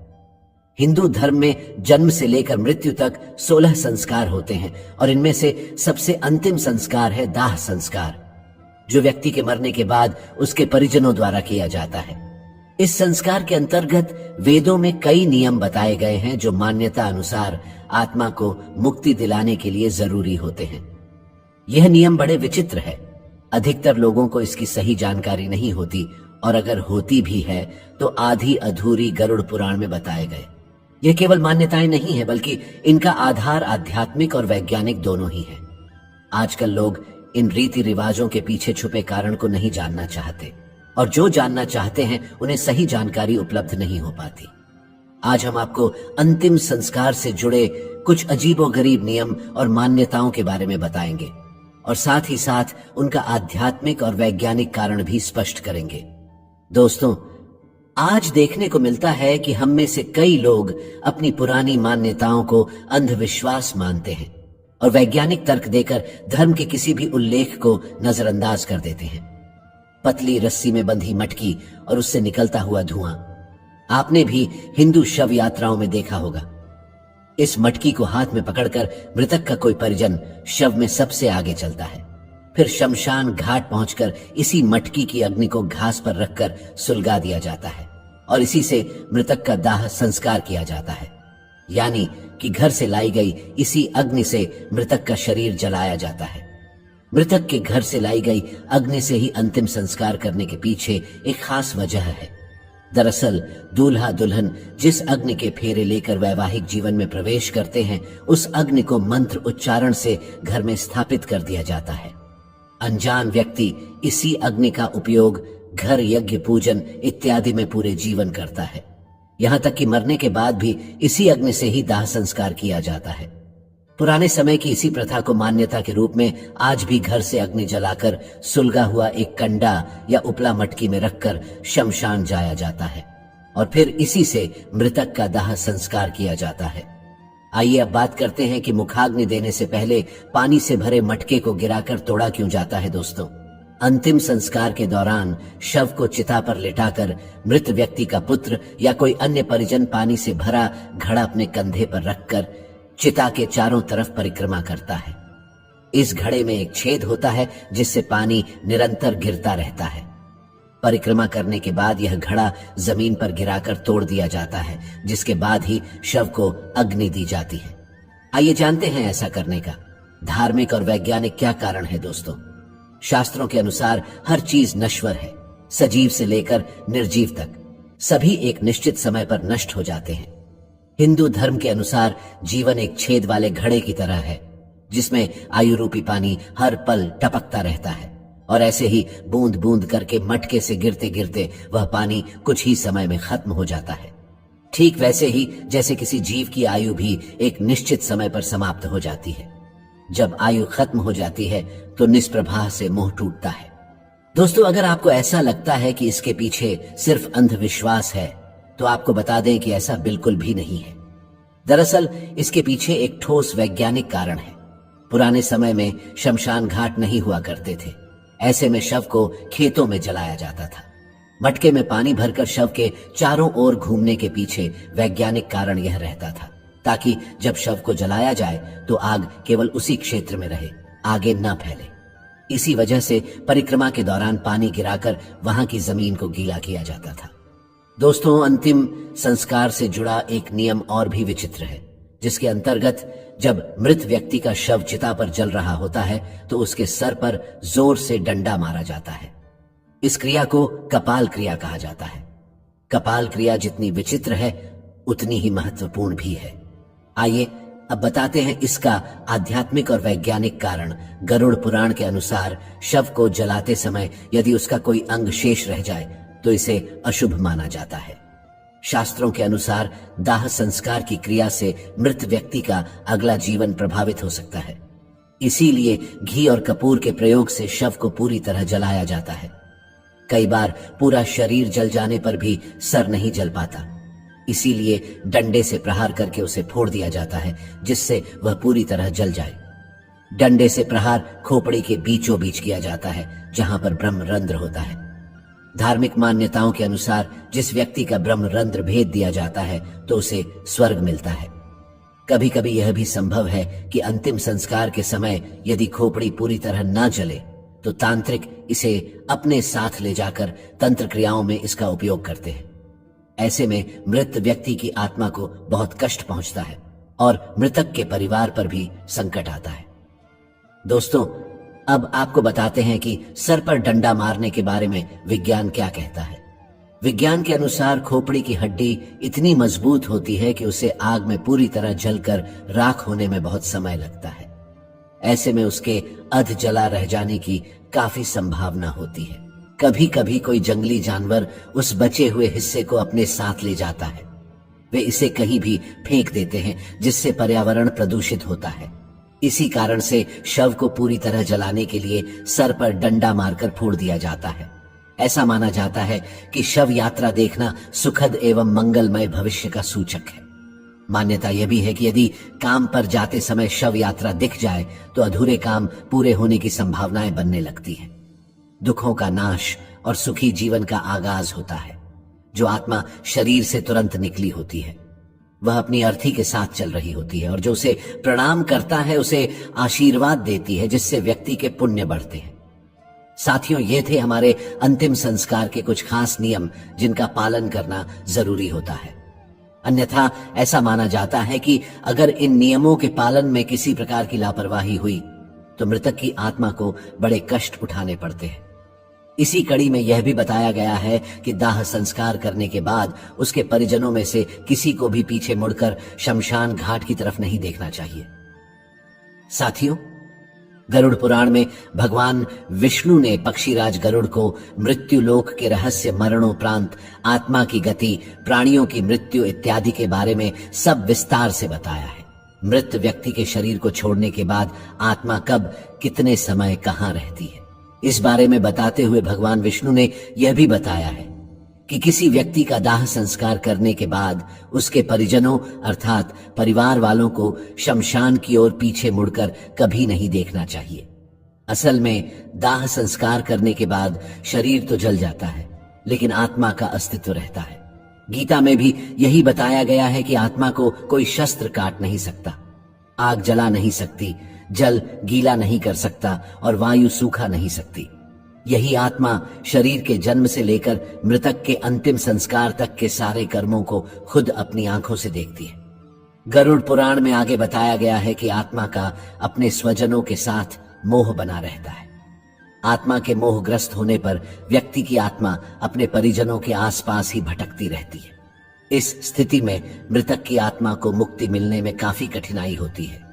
हिंदू धर्म में जन्म से लेकर मृत्यु तक 16 संस्कार होते हैं और इनमें से सबसे अंतिम संस्कार है दाह संस्कार, जो व्यक्ति के मरने के बाद उसके परिजनों द्वारा किया जाता है। इस संस्कार के अंतर्गत वेदों में कई नियम बताए गए हैं जो मान्यता अनुसार आत्मा को मुक्ति दिलाने के लिए जरूरी होते हैं। यह नियम बड़े विचित्र है। अधिकतर लोगों को इसकी सही जानकारी नहीं होती और अगर होती भी है तो आधी अधूरी गरुड़ पुराण में बताए गए। यह केवल मान्यताएं नहीं है, बल्कि इनका आधार आध्यात्मिक और वैज्ञानिक दोनों ही है। आजकल लोग इन रीति रिवाजों के पीछे छुपे कारण को नहीं जानना चाहते और जो जानना चाहते हैं उन्हें सही जानकारी उपलब्ध नहीं हो पाती। आज हम आपको अंतिम संस्कार से जुड़े कुछ अजीबोगरीब नियम और मान्यताओं के बारे में बताएंगे और साथ ही साथ उनका आध्यात्मिक और वैज्ञानिक कारण भी स्पष्ट करेंगे। दोस्तों, आज देखने को मिलता है कि हम में से कई लोग अपनी पुरानी मान्यताओं को अंधविश्वास मानते हैं और वैज्ञानिक तर्क देकर धर्म के किसी भी उल्लेख को नजरअंदाज कर देते हैं। पतली रस्सी में बंधी मटकी और उससे निकलता हुआ धुआं आपने भी हिंदू शव यात्राओं में देखा होगा। इस मटकी को हाथ में पकड़कर मृतक का कोई परिजन शव में सबसे आगे चलता है। फिर शमशान घाट पहुंचकर इसी मटकी की अग्नि को घास पर रखकर सुलगा दिया जाता है और इसी से मृतक का दाह संस्कार किया जाता है। यानी कि घर से लाई गई इसी अग्नि से मृतक का शरीर जलाया जाता है। मृतक के घर से लाई गई अग्नि से ही अंतिम संस्कार करने के पीछे एक खास वजह है। दरअसल दूल्हा दुल्हन जिस अग्नि के फेरे लेकर वैवाहिक जीवन में प्रवेश करते हैं, उस अग्नि को मंत्र उच्चारण से घर में स्थापित कर दिया जाता है। अनजान व्यक्ति इसी अग्नि का उपयोग घर, यज्ञ, पूजन इत्यादि में पूरे जीवन करता है। यहां तक कि मरने के बाद भी इसी अग्नि से ही दाह संस्कार किया जाता है। पुराने समय की इसी प्रथा को मान्यता के रूप में आज भी घर से अग्नि जलाकर सुलगा हुआ एक कंडा या उपला मटकी में रखकर शमशान जाया जाता है और फिर इसी से मृतक का दाह संस्कार किया जाता है। आइए अब बात करते हैं कि मुखाग्नि देने से पहले पानी से भरे मटके को गिराकर तोड़ा क्यों जाता है। दोस्तों, अंतिम संस्कार के दौरान शव को चिता पर लिटाकर मृत व्यक्ति का पुत्र या कोई अन्य परिजन पानी से भरा घड़ा अपने कंधे पर रखकर चिता के चारों तरफ परिक्रमा करता है। इस घड़े में एक छेद होता है जिससे पानी निरंतर गिरता रहता है। परिक्रमा करने के बाद यह घड़ा जमीन पर गिराकर तोड़ दिया जाता है, जिसके बाद ही शव को अग्नि दी जाती है। आइए जानते हैं ऐसा करने का धार्मिक और वैज्ञानिक क्या कारण है। दोस्तों, शास्त्रों के अनुसार हर चीज नश्वर है। सजीव से लेकर निर्जीव तक सभी एक निश्चित समय पर नष्ट हो जाते हैं। हिंदू धर्म के अनुसार जीवन एक छेद वाले घड़े की तरह है, जिसमें आयु रूपी पानी हर पल टपकता रहता है और ऐसे ही बूंद बूंद करके मटके से गिरते गिरते वह पानी कुछ ही समय में खत्म हो जाता है। ठीक वैसे ही जैसे किसी जीव की आयु भी एक निश्चित समय पर समाप्त हो जाती है। जब आयु खत्म हो जाती है तो निष्प्रभा से मोह टूटता है। दोस्तों, अगर आपको ऐसा लगता है कि इसके पीछे सिर्फ अंधविश्वास है तो आपको बता दें कि ऐसा बिल्कुल भी नहीं है। दरअसल इसके पीछे एक ठोस वैज्ञानिक कारण है। पुराने समय में शमशान घाट नहीं हुआ करते थे। ऐसे में शव को खेतों में जलाया जाता था। मटके में पानी भरकर शव के चारों ओर घूमने के पीछे वैज्ञानिक कारण यह रहता था ताकि जब शव को जलाया जाए तो आग केवल उसी क्षेत्र में रहे, आगे न फैले। इसी वजह से परिक्रमा के दौरान पानी गिराकर वहां की जमीन को गीला किया जाता था। दोस्तों, अंतिम संस्कार से जुड़ा एक नियम और भी विचित्र है, जिसके अंतर्गत जब मृत व्यक्ति का शव चिता पर जल रहा होता है तो उसके सर पर जोर से डंडा मारा जाता है। इस क्रिया को कपाल क्रिया कहा जाता है। कपाल क्रिया जितनी विचित्र है उतनी ही महत्वपूर्ण भी है। आइए अब बताते हैं इसका आध्यात्मिक और वैज्ञानिक कारण। गरुड़ पुराण के अनुसार शव को जलाते समय यदि उसका कोई अंग शेष रह जाए तो इसे अशुभ माना जाता है। शास्त्रों के अनुसार दाह संस्कार की क्रिया से मृत व्यक्ति का अगला जीवन प्रभावित हो सकता है। इसीलिए घी और कपूर के प्रयोग से शव को पूरी तरह जलाया जाता है। कई बार पूरा शरीर जल जाने पर भी सर नहीं जल पाता, इसीलिए डंडे से प्रहार करके उसे फोड़ दिया जाता है, जिससे वह पूरी तरह जल जाए। डंडे से प्रहार खोपड़ी के बीचों बीच किया जाता है, जहां पर ब्रह्मरंध्र होता है। धार्मिक मान्यताओं के अनुसार जिस व्यक्ति का ब्रह्मरंध्र भेद दिया जाता है तो उसे स्वर्ग मिलता है। कभी कभी यह भी संभव है कि अंतिम संस्कार के समय यदि खोपड़ी पूरी तरह न जले तो तांत्रिक इसे अपने साथ ले जाकर तंत्र क्रियाओं में इसका उपयोग करते हैं। ऐसे में मृत व्यक्ति की आत्मा को बहुत कष्ट पहुंचता है और मृतक के परिवार पर भी संकट आता है। दोस्तों, अब आपको बताते हैं कि सर पर डंडा मारने के बारे में विज्ञान क्या कहता है। विज्ञान के अनुसार खोपड़ी की हड्डी इतनी मजबूत होती है कि उसे आग में पूरी तरह जलकर राख होने में बहुत समय लगता है। ऐसे में उसके अध जला रह जाने की काफी संभावना होती है। कभी कभी कोई जंगली जानवर उस बचे हुए हिस्से को अपने साथ ले जाता है। वे इसे कहीं भी फेंक देते हैं, जिससे पर्यावरण प्रदूषित होता है। इसी कारण से शव को पूरी तरह जलाने के लिए सर पर डंडा मारकर फोड़ दिया जाता है। ऐसा माना जाता है कि शव यात्रा देखना सुखद एवं मंगलमय भविष्य का सूचक है। मान्यता यह भी है कि यदि काम पर जाते समय शव यात्रा दिख जाए तो अधूरे काम पूरे होने की संभावनाएं बनने लगती हैं। दुखों का नाश और सुखी जीवन का आगाज होता है। जो आत्मा शरीर से तुरंत निकली होती है वह अपनी अर्थी के साथ चल रही होती है और जो उसे प्रणाम करता है उसे आशीर्वाद देती है, जिससे व्यक्ति के पुण्य बढ़ते हैं। साथियों, ये थे हमारे अंतिम संस्कार के कुछ खास नियम जिनका पालन करना जरूरी होता है। अन्यथा ऐसा माना जाता है कि अगर इन नियमों के पालन में किसी प्रकार की लापरवाही हुई तो मृतक की आत्मा को बड़े कष्ट उठाने पड़ते हैं। इसी कड़ी में यह भी बताया गया है कि दाह संस्कार करने के बाद उसके परिजनों में से किसी को भी पीछे मुड़कर शमशान घाट की तरफ नहीं देखना चाहिए। साथियों, गरुड़ पुराण में भगवान विष्णु ने पक्षीराज गरुड़ को मृत्यु लोक के रहस्य, मरणोपरांत आत्मा की गति, प्राणियों की मृत्यु इत्यादि के बारे में सब विस्तार से बताया है। मृत व्यक्ति के शरीर को छोड़ने के बाद आत्मा कब, कितने समय, कहां रहती है, इस बारे में बताते हुए भगवान विष्णु ने यह भी बताया है कि किसी व्यक्ति का दाह संस्कार करने के बाद उसके परिजनों अर्थात परिवार वालों को शमशान की ओर पीछे मुड़कर कभी नहीं देखना चाहिए। असल में दाह संस्कार करने के बाद शरीर तो जल जाता है लेकिन आत्मा का अस्तित्व रहता है। गीता में भी यही बताया गया है कि आत्मा को कोई शस्त्र काट नहीं सकता, आग जला नहीं सकती, जल गीला नहीं कर सकता और वायु सूखा नहीं सकती। यही आत्मा शरीर के जन्म से लेकर मृतक के अंतिम संस्कार तक के सारे कर्मों को खुद अपनी आंखों से देखती है। गरुड़ पुराण में आगे बताया गया है कि आत्मा का अपने स्वजनों के साथ मोह बना रहता है। आत्मा के मोहग्रस्त होने पर व्यक्ति की आत्मा अपने परिजनों के आसपास ही भटकती रहती है। इस स्थिति में मृतक की आत्मा को मुक्ति मिलने में काफी कठिनाई होती है।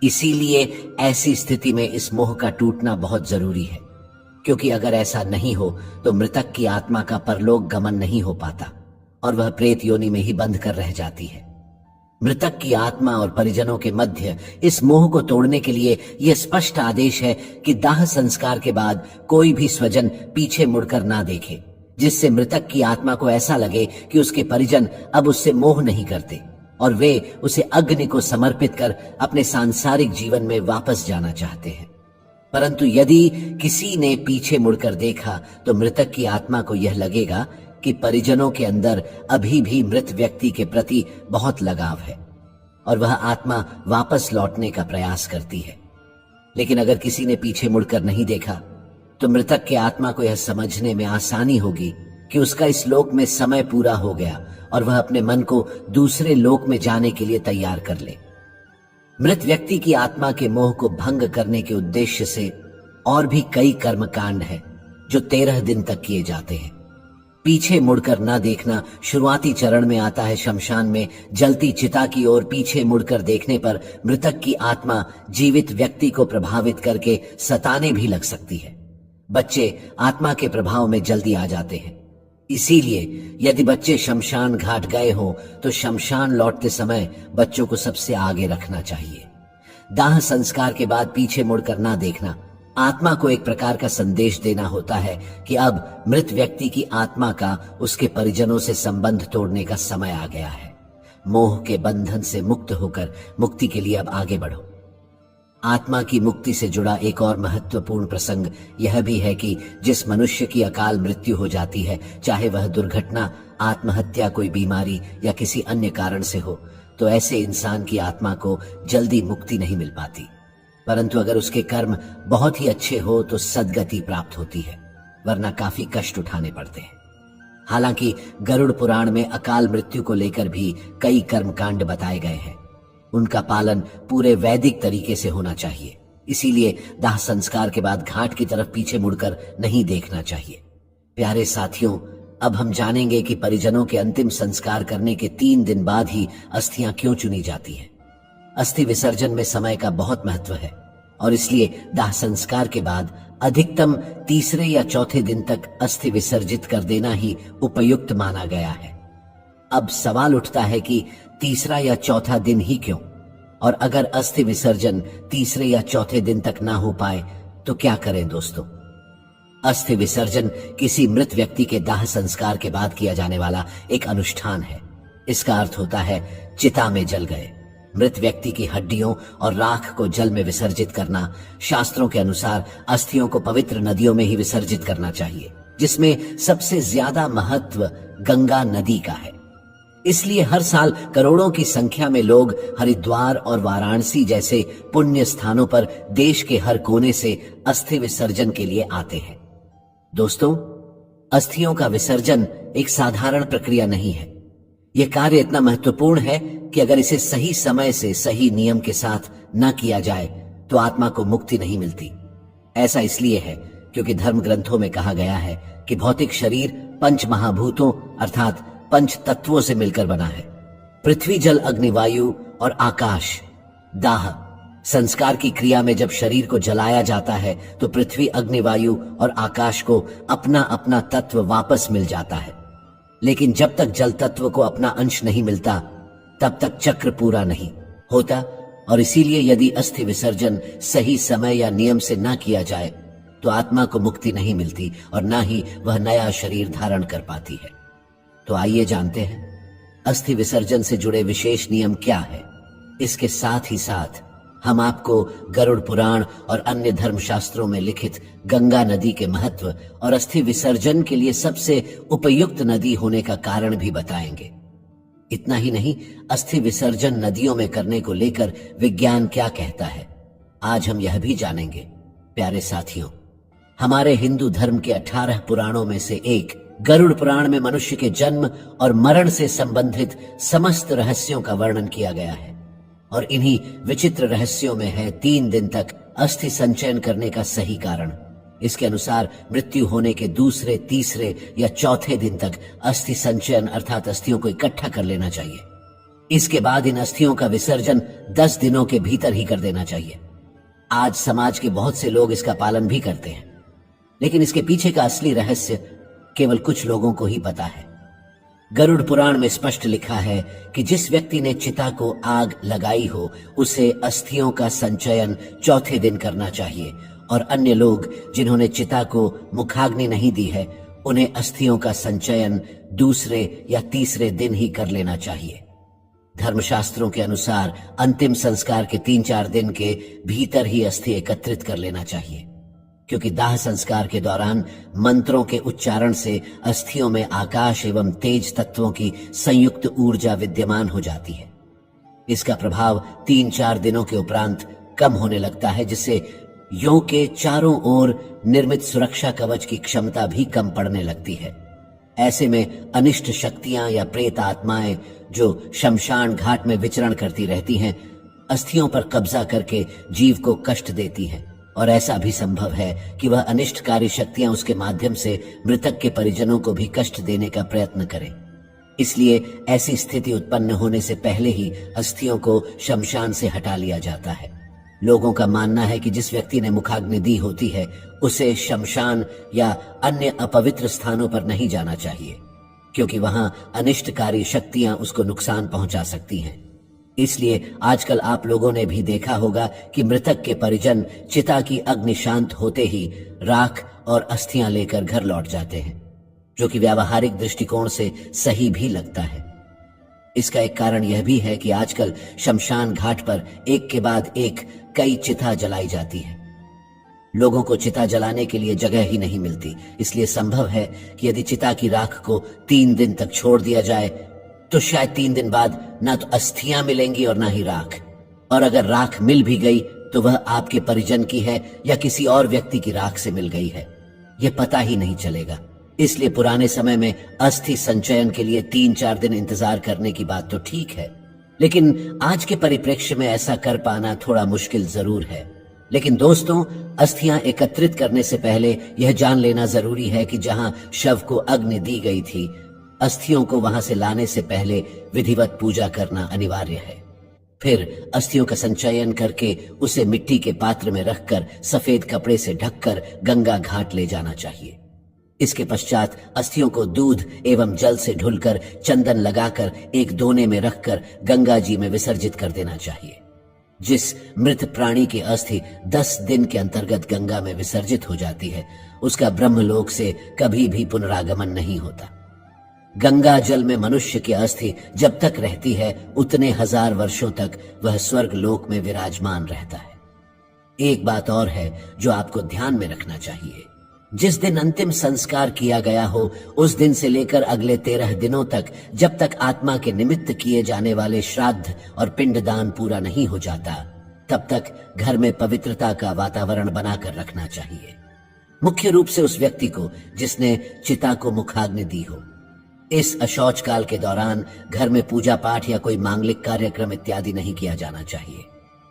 इसीलिए ऐसी स्थिति में इस मोह का टूटना बहुत जरूरी है, क्योंकि अगर ऐसा नहीं हो तो मृतक की आत्मा का परलोक गमन नहीं हो पाता और वह प्रेत योनि में ही बंध कर रह जाती है। मृतक की आत्मा और परिजनों के मध्य इस मोह को तोड़ने के लिए यह स्पष्ट आदेश है कि दाह संस्कार के बाद कोई भी स्वजन पीछे मुड़कर ना देखे, जिससे मृतक की आत्मा को ऐसा लगे कि उसके परिजन अब उससे मोह नहीं करते और वे उसे अग्नि को समर्पित कर अपने सांसारिक जीवन में वापस जाना चाहते हैं। परंतु यदि किसी ने पीछे मुड़कर देखा तो मृतक की आत्मा को यह लगेगा कि परिजनों के अंदर अभी भी मृत व्यक्ति के प्रति बहुत लगाव है और वह आत्मा वापस लौटने का प्रयास करती है। लेकिन अगर किसी ने पीछे मुड़कर नहीं देखा तो मृतक के आत्मा को यह समझने में आसानी होगी कि उसका इस लोक में समय पूरा हो गया और वह अपने मन को दूसरे लोक में जाने के लिए तैयार कर ले। मृत व्यक्ति की आत्मा के मोह को भंग करने के उद्देश्य से और भी कई कर्मकांड हैं जो 13 दिन तक किए जाते हैं। पीछे मुड़कर न देखना शुरुआती चरण में आता है। शमशान में जलती चिता की ओर पीछे मुड़कर देखने पर मृतक की आत्मा जीवित व्यक्ति को प्रभावित करके सताने भी लग सकती है। बच्चे आत्मा के प्रभाव में जल्दी आ जाते हैं। इसीलिए यदि बच्चे शमशान घाट गए हों तो शमशान लौटते समय बच्चों को सबसे आगे रखना चाहिए। दाह संस्कार के बाद पीछे मुड़कर ना देखना आत्मा को एक प्रकार का संदेश देना होता है कि अब मृत व्यक्ति की आत्मा का उसके परिजनों से संबंध तोड़ने का समय आ गया है। मोह के बंधन से मुक्त होकर मुक्ति के लिए अब आगे बढ़ो। आत्मा की मुक्ति से जुड़ा एक और महत्वपूर्ण प्रसंग यह भी है कि जिस मनुष्य की अकाल मृत्यु हो जाती है, चाहे वह दुर्घटना, आत्महत्या, कोई बीमारी या किसी अन्य कारण से हो, तो ऐसे इंसान की आत्मा को जल्दी मुक्ति नहीं मिल पाती। परंतु अगर उसके कर्म बहुत ही अच्छे हो तो सद्गति प्राप्त होती है, वरना काफी कष्ट उठाने पड़ते हैं। हालांकि गरुड़ पुराण में अकाल मृत्यु को लेकर भी कई कर्मकांड बताए गए हैं। उनका पालन पूरे वैदिक तरीके से होना चाहिए। इसीलिए दाह संस्कार के बाद घाट की तरफ पीछे मुड़कर नहीं देखना चाहिए। प्यारे साथियों, अब हम जानेंगे कि परिजनों के अंतिम संस्कार करने के 3 दिन बाद ही अस्थियां क्यों चुनी जाती हैं। अस्थि विसर्जन में समय का बहुत महत्व है और इसलिए दाह संस्कार के बाद अधिकतम तीसरे या चौथे दिन तक अस्थि विसर्जित कर देना ही उपयुक्त माना गया है। अब सवाल उठता है कि तीसरा या चौथा दिन ही क्यों? और अगर अस्थि विसर्जन तीसरे या चौथे दिन तक ना हो पाए तो क्या करें दोस्तों? अस्थि विसर्जन किसी मृत व्यक्ति के दाह संस्कार के बाद किया जाने वाला एक अनुष्ठान है। इसका अर्थ होता है चिता में जल गए। मृत व्यक्ति की हड्डियों और राख को जल में विसर्जित करना। शास्त्रों के अनुसार अस्थियों को पवित्र नदियों में ही विसर्जित करना चाहिए, जिसमें सबसे ज्यादा महत्व गंगा नदी का है। इसलिए हर साल करोड़ों की संख्या में लोग हरिद्वार और वाराणसी जैसे पुण्य स्थानों पर देश के हर कोने से अस्थि विसर्जन के लिए आते हैं। दोस्तों, अस्थियों का विसर्जन एक साधारण प्रक्रिया नहीं है। यह कार्य इतना महत्वपूर्ण है कि अगर इसे सही समय से सही नियम के साथ न किया जाए तो आत्मा को मुक्ति नहीं मिलती। ऐसा इसलिए है क्योंकि धर्म ग्रंथों में कहा गया है कि भौतिक शरीर 5 महाभूतों अर्थात 5 तत्वों से मिलकर बना है। पृथ्वी, जल, अग्नि, वायु और आकाश। दाह संस्कार की क्रिया में जब शरीर को जलाया जाता है तो पृथ्वी, अग्नि, वायु और आकाश को अपना अपना तत्व वापस मिल जाता है। लेकिन जब तक जल तत्व को अपना अंश नहीं मिलता तब तक चक्र पूरा नहीं होता। और इसीलिए यदि अस्थि विसर्जन सही समय या नियम से ना किया जाए तो आत्मा को मुक्ति नहीं मिलती और ना ही वह नया शरीर धारण कर पाती है। तो आइए जानते हैं अस्थि विसर्जन से जुड़े विशेष नियम क्या है। इसके साथ ही साथ हम आपको गरुड़ पुराण और अन्य धर्मशास्त्रों में लिखित गंगा नदी के महत्व और अस्थि विसर्जन के लिए सबसे उपयुक्त नदी होने का कारण भी बताएंगे। इतना ही नहीं, अस्थि विसर्जन नदियों में करने को लेकर विज्ञान क्या कहता है, आज हम यह भी जानेंगे। प्यारे साथियों, हमारे हिंदू धर्म के 18 पुराणों में से एक गरुड़ पुराण में मनुष्य के जन्म और मरण से संबंधित समस्त रहस्यों का वर्णन किया गया है। और इन्हीं विचित्र रहस्यों में है 3 दिन तक अस्थि संचयन करने का सही कारण। इसके अनुसार मृत्यु होने के दूसरे, तीसरे या चौथे दिन तक अस्थि संचयन अर्थात अस्थियों को इकट्ठा कर लेना चाहिए। इसके बाद इन अस्थियों का विसर्जन 10 दिनों के भीतर ही कर देना चाहिए। आज समाज के बहुत से लोग इसका पालन भी करते हैं, लेकिन इसके पीछे का असली रहस्य केवल कुछ लोगों को ही पता है। गरुड़ पुराण में स्पष्ट लिखा है कि जिस व्यक्ति ने चिता को आग लगाई हो उसे अस्थियों का संचयन चौथे दिन करना चाहिए और अन्य लोग जिन्होंने चिता को मुखाग्नि नहीं दी है उन्हें अस्थियों का संचयन दूसरे या तीसरे दिन ही कर लेना चाहिए। धर्मशास्त्रों के अनुसार अंतिम संस्कार के 3-4 दिन के भीतर ही अस्थि एकत्रित कर लेना चाहिए, क्योंकि दाह संस्कार के दौरान मंत्रों के उच्चारण से अस्थियों में आकाश एवं तेज तत्वों की संयुक्त ऊर्जा विद्यमान हो जाती है। इसका प्रभाव 3-4 दिनों के उपरांत कम होने लगता है, जिससे यों के चारों ओर निर्मित सुरक्षा कवच की क्षमता भी कम पड़ने लगती है। ऐसे में अनिष्ट शक्तियां या प्रेत आत्माएं जो शमशान घाट में विचरण करती रहती हैं, अस्थियों पर कब्जा करके जीव को कष्ट देती हैं, और ऐसा भी संभव है कि वह अनिष्टकारी शक्तियां उसके माध्यम से मृतक के परिजनों को भी कष्ट देने का प्रयत्न करें। इसलिए ऐसी स्थिति उत्पन्न होने से पहले ही अस्थियों को शमशान से हटा लिया जाता है। लोगों का मानना है कि जिस व्यक्ति ने मुखाग्नि दी होती है उसे शमशान या अन्य अपवित्र स्थानों पर नहीं जाना चाहिए, क्योंकि वहां अनिष्टकारी शक्तियां उसको नुकसान पहुंचा सकती हैं। इसलिए आजकल आप लोगों ने भी देखा होगा कि मृतक के परिजन चिता की अग्नि शांत होते ही राख और अस्थियां लेकर घर लौट जाते हैं, जो कि व्यावहारिक दृष्टिकोण से सही भी लगता है। इसका एक कारण यह भी है कि आजकल शमशान घाट पर एक के बाद एक कई चिता जलाई जाती है। लोगों को चिता जलाने के लिए जगह ही नहीं मिलती, इसलिए संभव है कि यदि चिता की राख को 3 दिन तक छोड़ दिया जाए तो शायद 3 दिन बाद ना तो अस्थियां मिलेंगी और ना ही राख, और अगर राख मिल भी गई तो वह आपके परिजन की है या किसी और व्यक्ति की राख से मिल गई है, यह पता ही नहीं चलेगा। इसलिए पुराने समय में अस्थि संचयन के लिए 3-4 दिन इंतजार करने की बात तो ठीक है, लेकिन आज के परिप्रेक्ष्य में ऐसा कर पाना थोड़ा मुश्किल जरूर है। लेकिन दोस्तों, अस्थियां एकत्रित करने से पहले यह जान लेना जरूरी है कि जहां शव को अग्नि दी गई थी, अस्थियों को वहां से लाने से पहले विधिवत पूजा करना अनिवार्य है। फिर अस्थियों का संचयन करके उसे मिट्टी के पात्र में रखकर सफेद कपड़े से ढककर गंगा घाट ले जाना चाहिए। इसके पश्चात अस्थियों को दूध एवं जल से ढुलकर चंदन लगाकर एक दोने में रखकर गंगा जी में विसर्जित कर देना चाहिए। जिस मृत प्राणी की अस्थि 10 दिन के अंतर्गत गंगा में विसर्जित हो जाती है, उसका ब्रह्मलोक से कभी भी पुनरागमन नहीं होता। गंगा जल में मनुष्य की अस्थि जब तक रहती है उतने 1000 वर्षों तक वह स्वर्ग लोक में विराजमान रहता है। एक बात और है जो आपको ध्यान में रखना चाहिए। जिस दिन अंतिम संस्कार किया गया हो, उस दिन से लेकर अगले 13 दिनों तक, जब तक आत्मा के निमित्त किए जाने वाले श्राद्ध और पिंडदान पूरा नहीं हो जाता, तब तक घर में पवित्रता का वातावरण बनाकर रखना चाहिए। मुख्य रूप से उस व्यक्ति को जिसने चिता को मुखाग्नि दी हो। इस अशौच काल के दौरान घर में पूजा पाठ या कोई मांगलिक कार्यक्रम इत्यादि नहीं किया जाना चाहिए।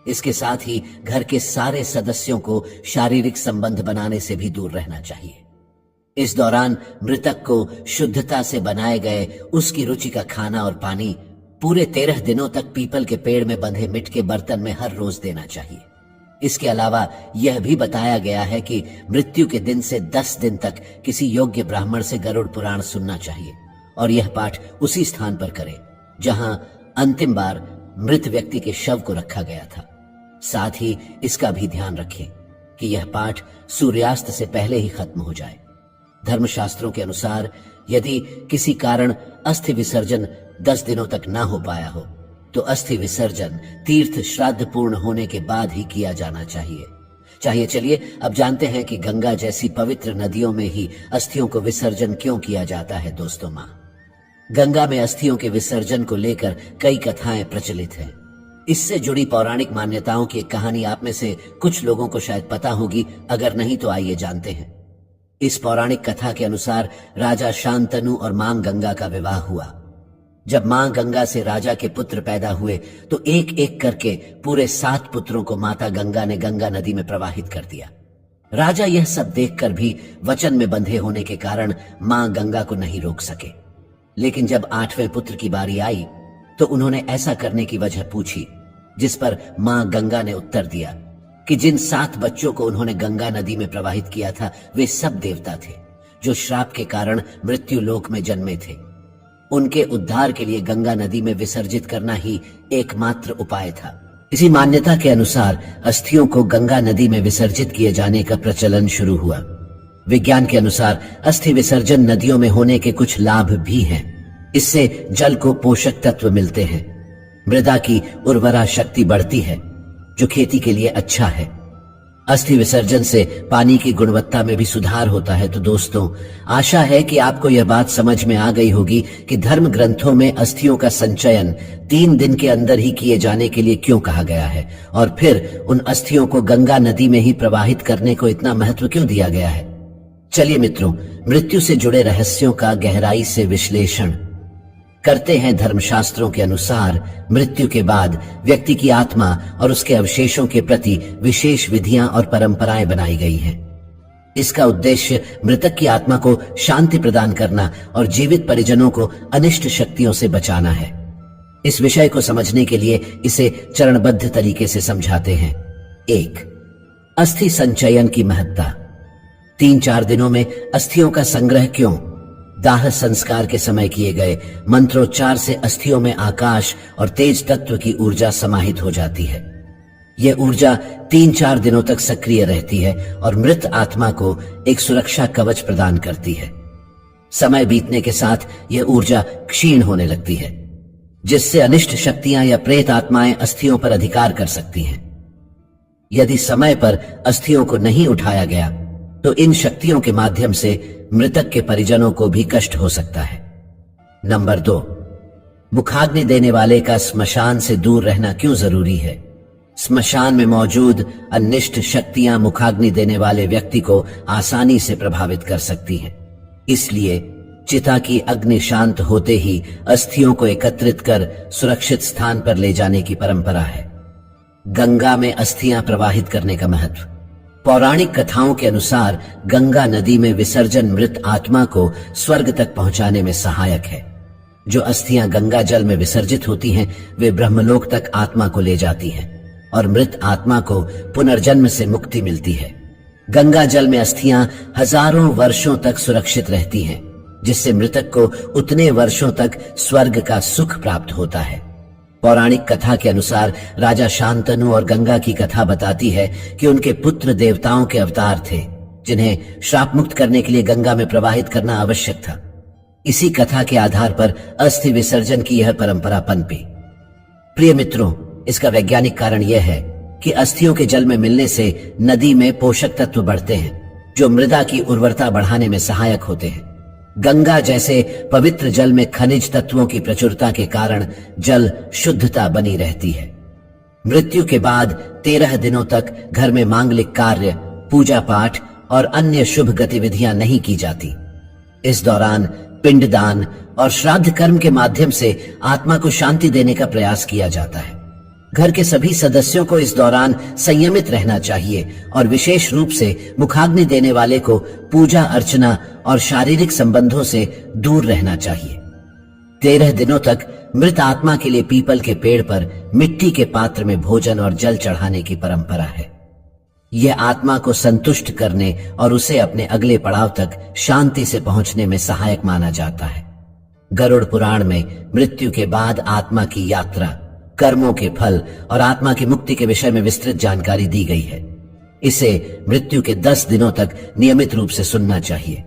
इसके साथ ही घर के सारे सदस्यों को शारीरिक संबंध बनाने से भी दूर रहना चाहिए। इस दौरान मृतक को शुद्धता से बनाए गए उसकी रुचि का खाना और पानी पूरे 13 दिनों तक पीपल के पेड़ में बंधे मिट के बर्तन में हर रोज देना चाहिए। इसके अलावा यह भी बताया गया है कि मृत्यु के दिन से 10 दिन तक किसी योग्य ब्राह्मण से गरुड़ पुराण सुनना चाहिए, और यह पाठ उसी स्थान पर करें जहां अंतिम बार मृत व्यक्ति के शव को रखा गया था। साथ ही इसका भी ध्यान रखें कि यह पाठ सूर्यास्त से पहले ही खत्म हो जाए। धर्मशास्त्रों के अनुसार यदि किसी कारण अस्थि विसर्जन 10 दिनों तक ना हो पाया हो तो अस्थि विसर्जन तीर्थ श्राद्ध पूर्ण होने के बाद ही किया जाना चाहिए। चलिए अब जानते हैं कि गंगा जैसी पवित्र नदियों में ही अस्थियों को विसर्जन क्यों किया जाता है। दोस्तों, मां गंगा में अस्थियों के विसर्जन को लेकर कई कथाएं प्रचलित हैं। इससे जुड़ी पौराणिक मान्यताओं की एक कहानी आप में से कुछ लोगों को शायद पता होगी, अगर नहीं तो आइए जानते हैं। इस पौराणिक कथा के अनुसार राजा शांतनु और मां गंगा का विवाह हुआ। जब मां गंगा से राजा के पुत्र पैदा हुए तो एक एक करके पूरे 7 पुत्रों को माता गंगा ने गंगा नदी में प्रवाहित कर दिया। राजा यह सब देखकर भी वचन में बंधे होने के कारण मां गंगा को नहीं रोक सके। लेकिन जब 8वें पुत्र की बारी आई तो उन्होंने ऐसा करने की वजह पूछी, जिस पर मां गंगा ने उत्तर दिया कि जिन 7 बच्चों को उन्होंने गंगा नदी में प्रवाहित किया था वे सब देवता थे जो श्राप के कारण मृत्यु लोक में जन्मे थे। उनके उद्धार के लिए गंगा नदी में विसर्जित करना ही एकमात्र उपाय था। इसी मान्यता के अनुसार अस्थियों को गंगा नदी में विसर्जित किए जाने का प्रचलन शुरू हुआ। विज्ञान के अनुसार अस्थि विसर्जन नदियों में होने के कुछ लाभ भी हैं। इससे जल को पोषक तत्व मिलते हैं, मृदा की उर्वरा शक्ति बढ़ती है जो खेती के लिए अच्छा है। अस्थि विसर्जन से पानी की गुणवत्ता में भी सुधार होता है। तो दोस्तों, आशा है कि आपको यह बात समझ में आ गई होगी कि धर्म ग्रंथों में अस्थियों का संचयन 3 दिन के अंदर ही किए जाने के लिए क्यों कहा गया है, और फिर उन अस्थियों को गंगा नदी में ही प्रवाहित करने को इतना महत्व क्यों दिया गया है। चलिए मित्रों, मृत्यु से जुड़े रहस्यों का गहराई से विश्लेषण करते हैं। धर्मशास्त्रों के अनुसार मृत्यु के बाद व्यक्ति की आत्मा और उसके अवशेषों के प्रति विशेष विधियां और परंपराएं बनाई गई हैं। इसका उद्देश्य मृतक की आत्मा को शांति प्रदान करना और जीवित परिजनों को अनिष्ट शक्तियों से बचाना है। इस विषय को समझने के लिए इसे चरणबद्ध तरीके से समझाते हैं। 1. अस्थि संचयन की महत्ता। 3-4 दिनों में अस्थियों का संग्रह क्यों? दाह संस्कार के समय किए गए मंत्रोच्चार से अस्थियों में आकाश और तेज तत्व की ऊर्जा समाहित हो जाती है। यह ऊर्जा 3-4 दिनों तक सक्रिय रहती है और मृत आत्मा को एक सुरक्षा कवच प्रदान करती है। समय बीतने के साथ यह ऊर्जा क्षीण होने लगती है, जिससे अनिष्ट शक्तियां या प्रेत आत्माएं अस्थियों पर अधिकार कर सकती हैं। यदि समय पर अस्थियों को नहीं उठाया गया तो इन शक्तियों के माध्यम से मृतक के परिजनों को भी कष्ट हो सकता है। नंबर 2. मुखाग्नि देने वाले का स्मशान से दूर रहना क्यों जरूरी है? स्मशान में मौजूद अनिष्ट शक्तियां मुखाग्नि देने वाले व्यक्ति को आसानी से प्रभावित कर सकती हैं। इसलिए चिता की अग्नि शांत होते ही अस्थियों को एकत्रित कर सुरक्षित स्थान पर ले जाने की परंपरा है। गंगा में अस्थियां प्रवाहित करने का महत्व। पौराणिक कथाओं के अनुसार गंगा नदी में विसर्जन मृत आत्मा को स्वर्ग तक पहुंचाने में सहायक है। जो अस्थियां गंगा जल में विसर्जित होती हैं, वे ब्रह्मलोक तक आत्मा को ले जाती हैं और मृत आत्मा को पुनर्जन्म से मुक्ति मिलती है। गंगा जल में अस्थियां हजारों वर्षों तक सुरक्षित रहती हैं, जिससे मृतक को उतने वर्षों तक स्वर्ग का सुख प्राप्त होता है। पौराणिक कथा के अनुसार राजा शांतनु और गंगा की कथा बताती है कि उनके पुत्र देवताओं के अवतार थे, जिन्हें श्राप मुक्त करने के लिए गंगा में प्रवाहित करना आवश्यक था। इसी कथा के आधार पर अस्थि विसर्जन की यह परंपरा पनपी। प्रिय मित्रों, इसका वैज्ञानिक कारण यह है कि अस्थियों के जल में मिलने से नदी में पोषक तत्व बढ़ते हैं, जो मृदा की उर्वरता बढ़ाने में सहायक होते हैं। गंगा जैसे पवित्र जल में खनिज तत्वों की प्रचुरता के कारण जल शुद्धता बनी रहती है। मृत्यु के बाद 13 दिनों तक घर में मांगलिक कार्य, पूजा पाठ और अन्य शुभ गतिविधियां नहीं की जाती। इस दौरान पिंडदान और श्राद्ध कर्म के माध्यम से आत्मा को शांति देने का प्रयास किया जाता है। घर के सभी सदस्यों को इस दौरान संयमित रहना चाहिए और विशेष रूप से मुखाग्नि देने वाले को पूजा अर्चना और शारीरिक संबंधों से दूर रहना चाहिए। 13 दिनों तक मृत आत्मा के लिए पीपल के पेड़ पर मिट्टी के पात्र में भोजन और जल चढ़ाने की परंपरा है। यह आत्मा को संतुष्ट करने और उसे अपने अगले पड़ाव तक शांति से पहुंचने में सहायक माना जाता है। गरुड़ पुराण में मृत्यु के बाद आत्मा की यात्रा, कर्मों के फल और आत्मा की मुक्ति के विषय में विस्तृत जानकारी दी गई है। इसे मृत्यु के 10 दिनों तक नियमित रूप से सुनना चाहिए।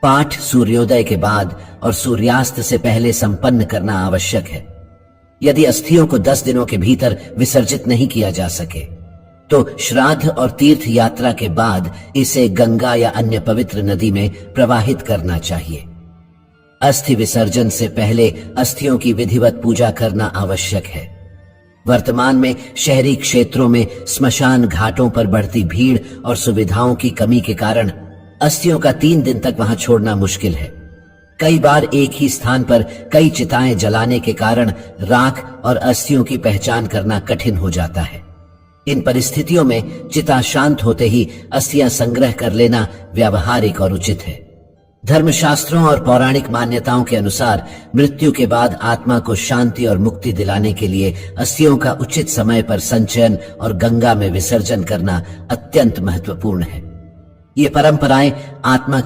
पाठ सूर्योदय के बाद और सूर्यास्त से पहले संपन्न करना आवश्यक है। यदि अस्थियों को 10 दिनों के भीतर विसर्जित नहीं किया जा सके तो श्राद्ध और तीर्थ यात्रा के बाद इसे गंगा या अन्य पवित्र नदी में प्रवाहित करना चाहिए। अस्थि विसर्जन से पहले अस्थियों की विधिवत पूजा करना आवश्यक है। वर्तमान में शहरी क्षेत्रों में स्मशान घाटों पर बढ़ती भीड़ और सुविधाओं की कमी के कारण अस्थियों का 3 दिन तक वहां छोड़ना मुश्किल है। कई बार एक ही स्थान पर कई चिताएं जलाने के कारण राख और अस्थियों की पहचान करना कठिन हो जाता है। इन परिस्थितियों में चिता शांत होते ही अस्थियां संग्रह कर लेना व्यावहारिक और उचित है। धर्मशास्त्रों और पौराणिक मान्यताओं के अनुसार मृत्यु के बाद आत्मा को शांति और मुक्ति दिलाने के लिए अस्थियों का उचित समय पर संचयन और गंगा में विसर्जन करना अत्यंत महत्वपूर्ण है। ये परंपराएं आत्मा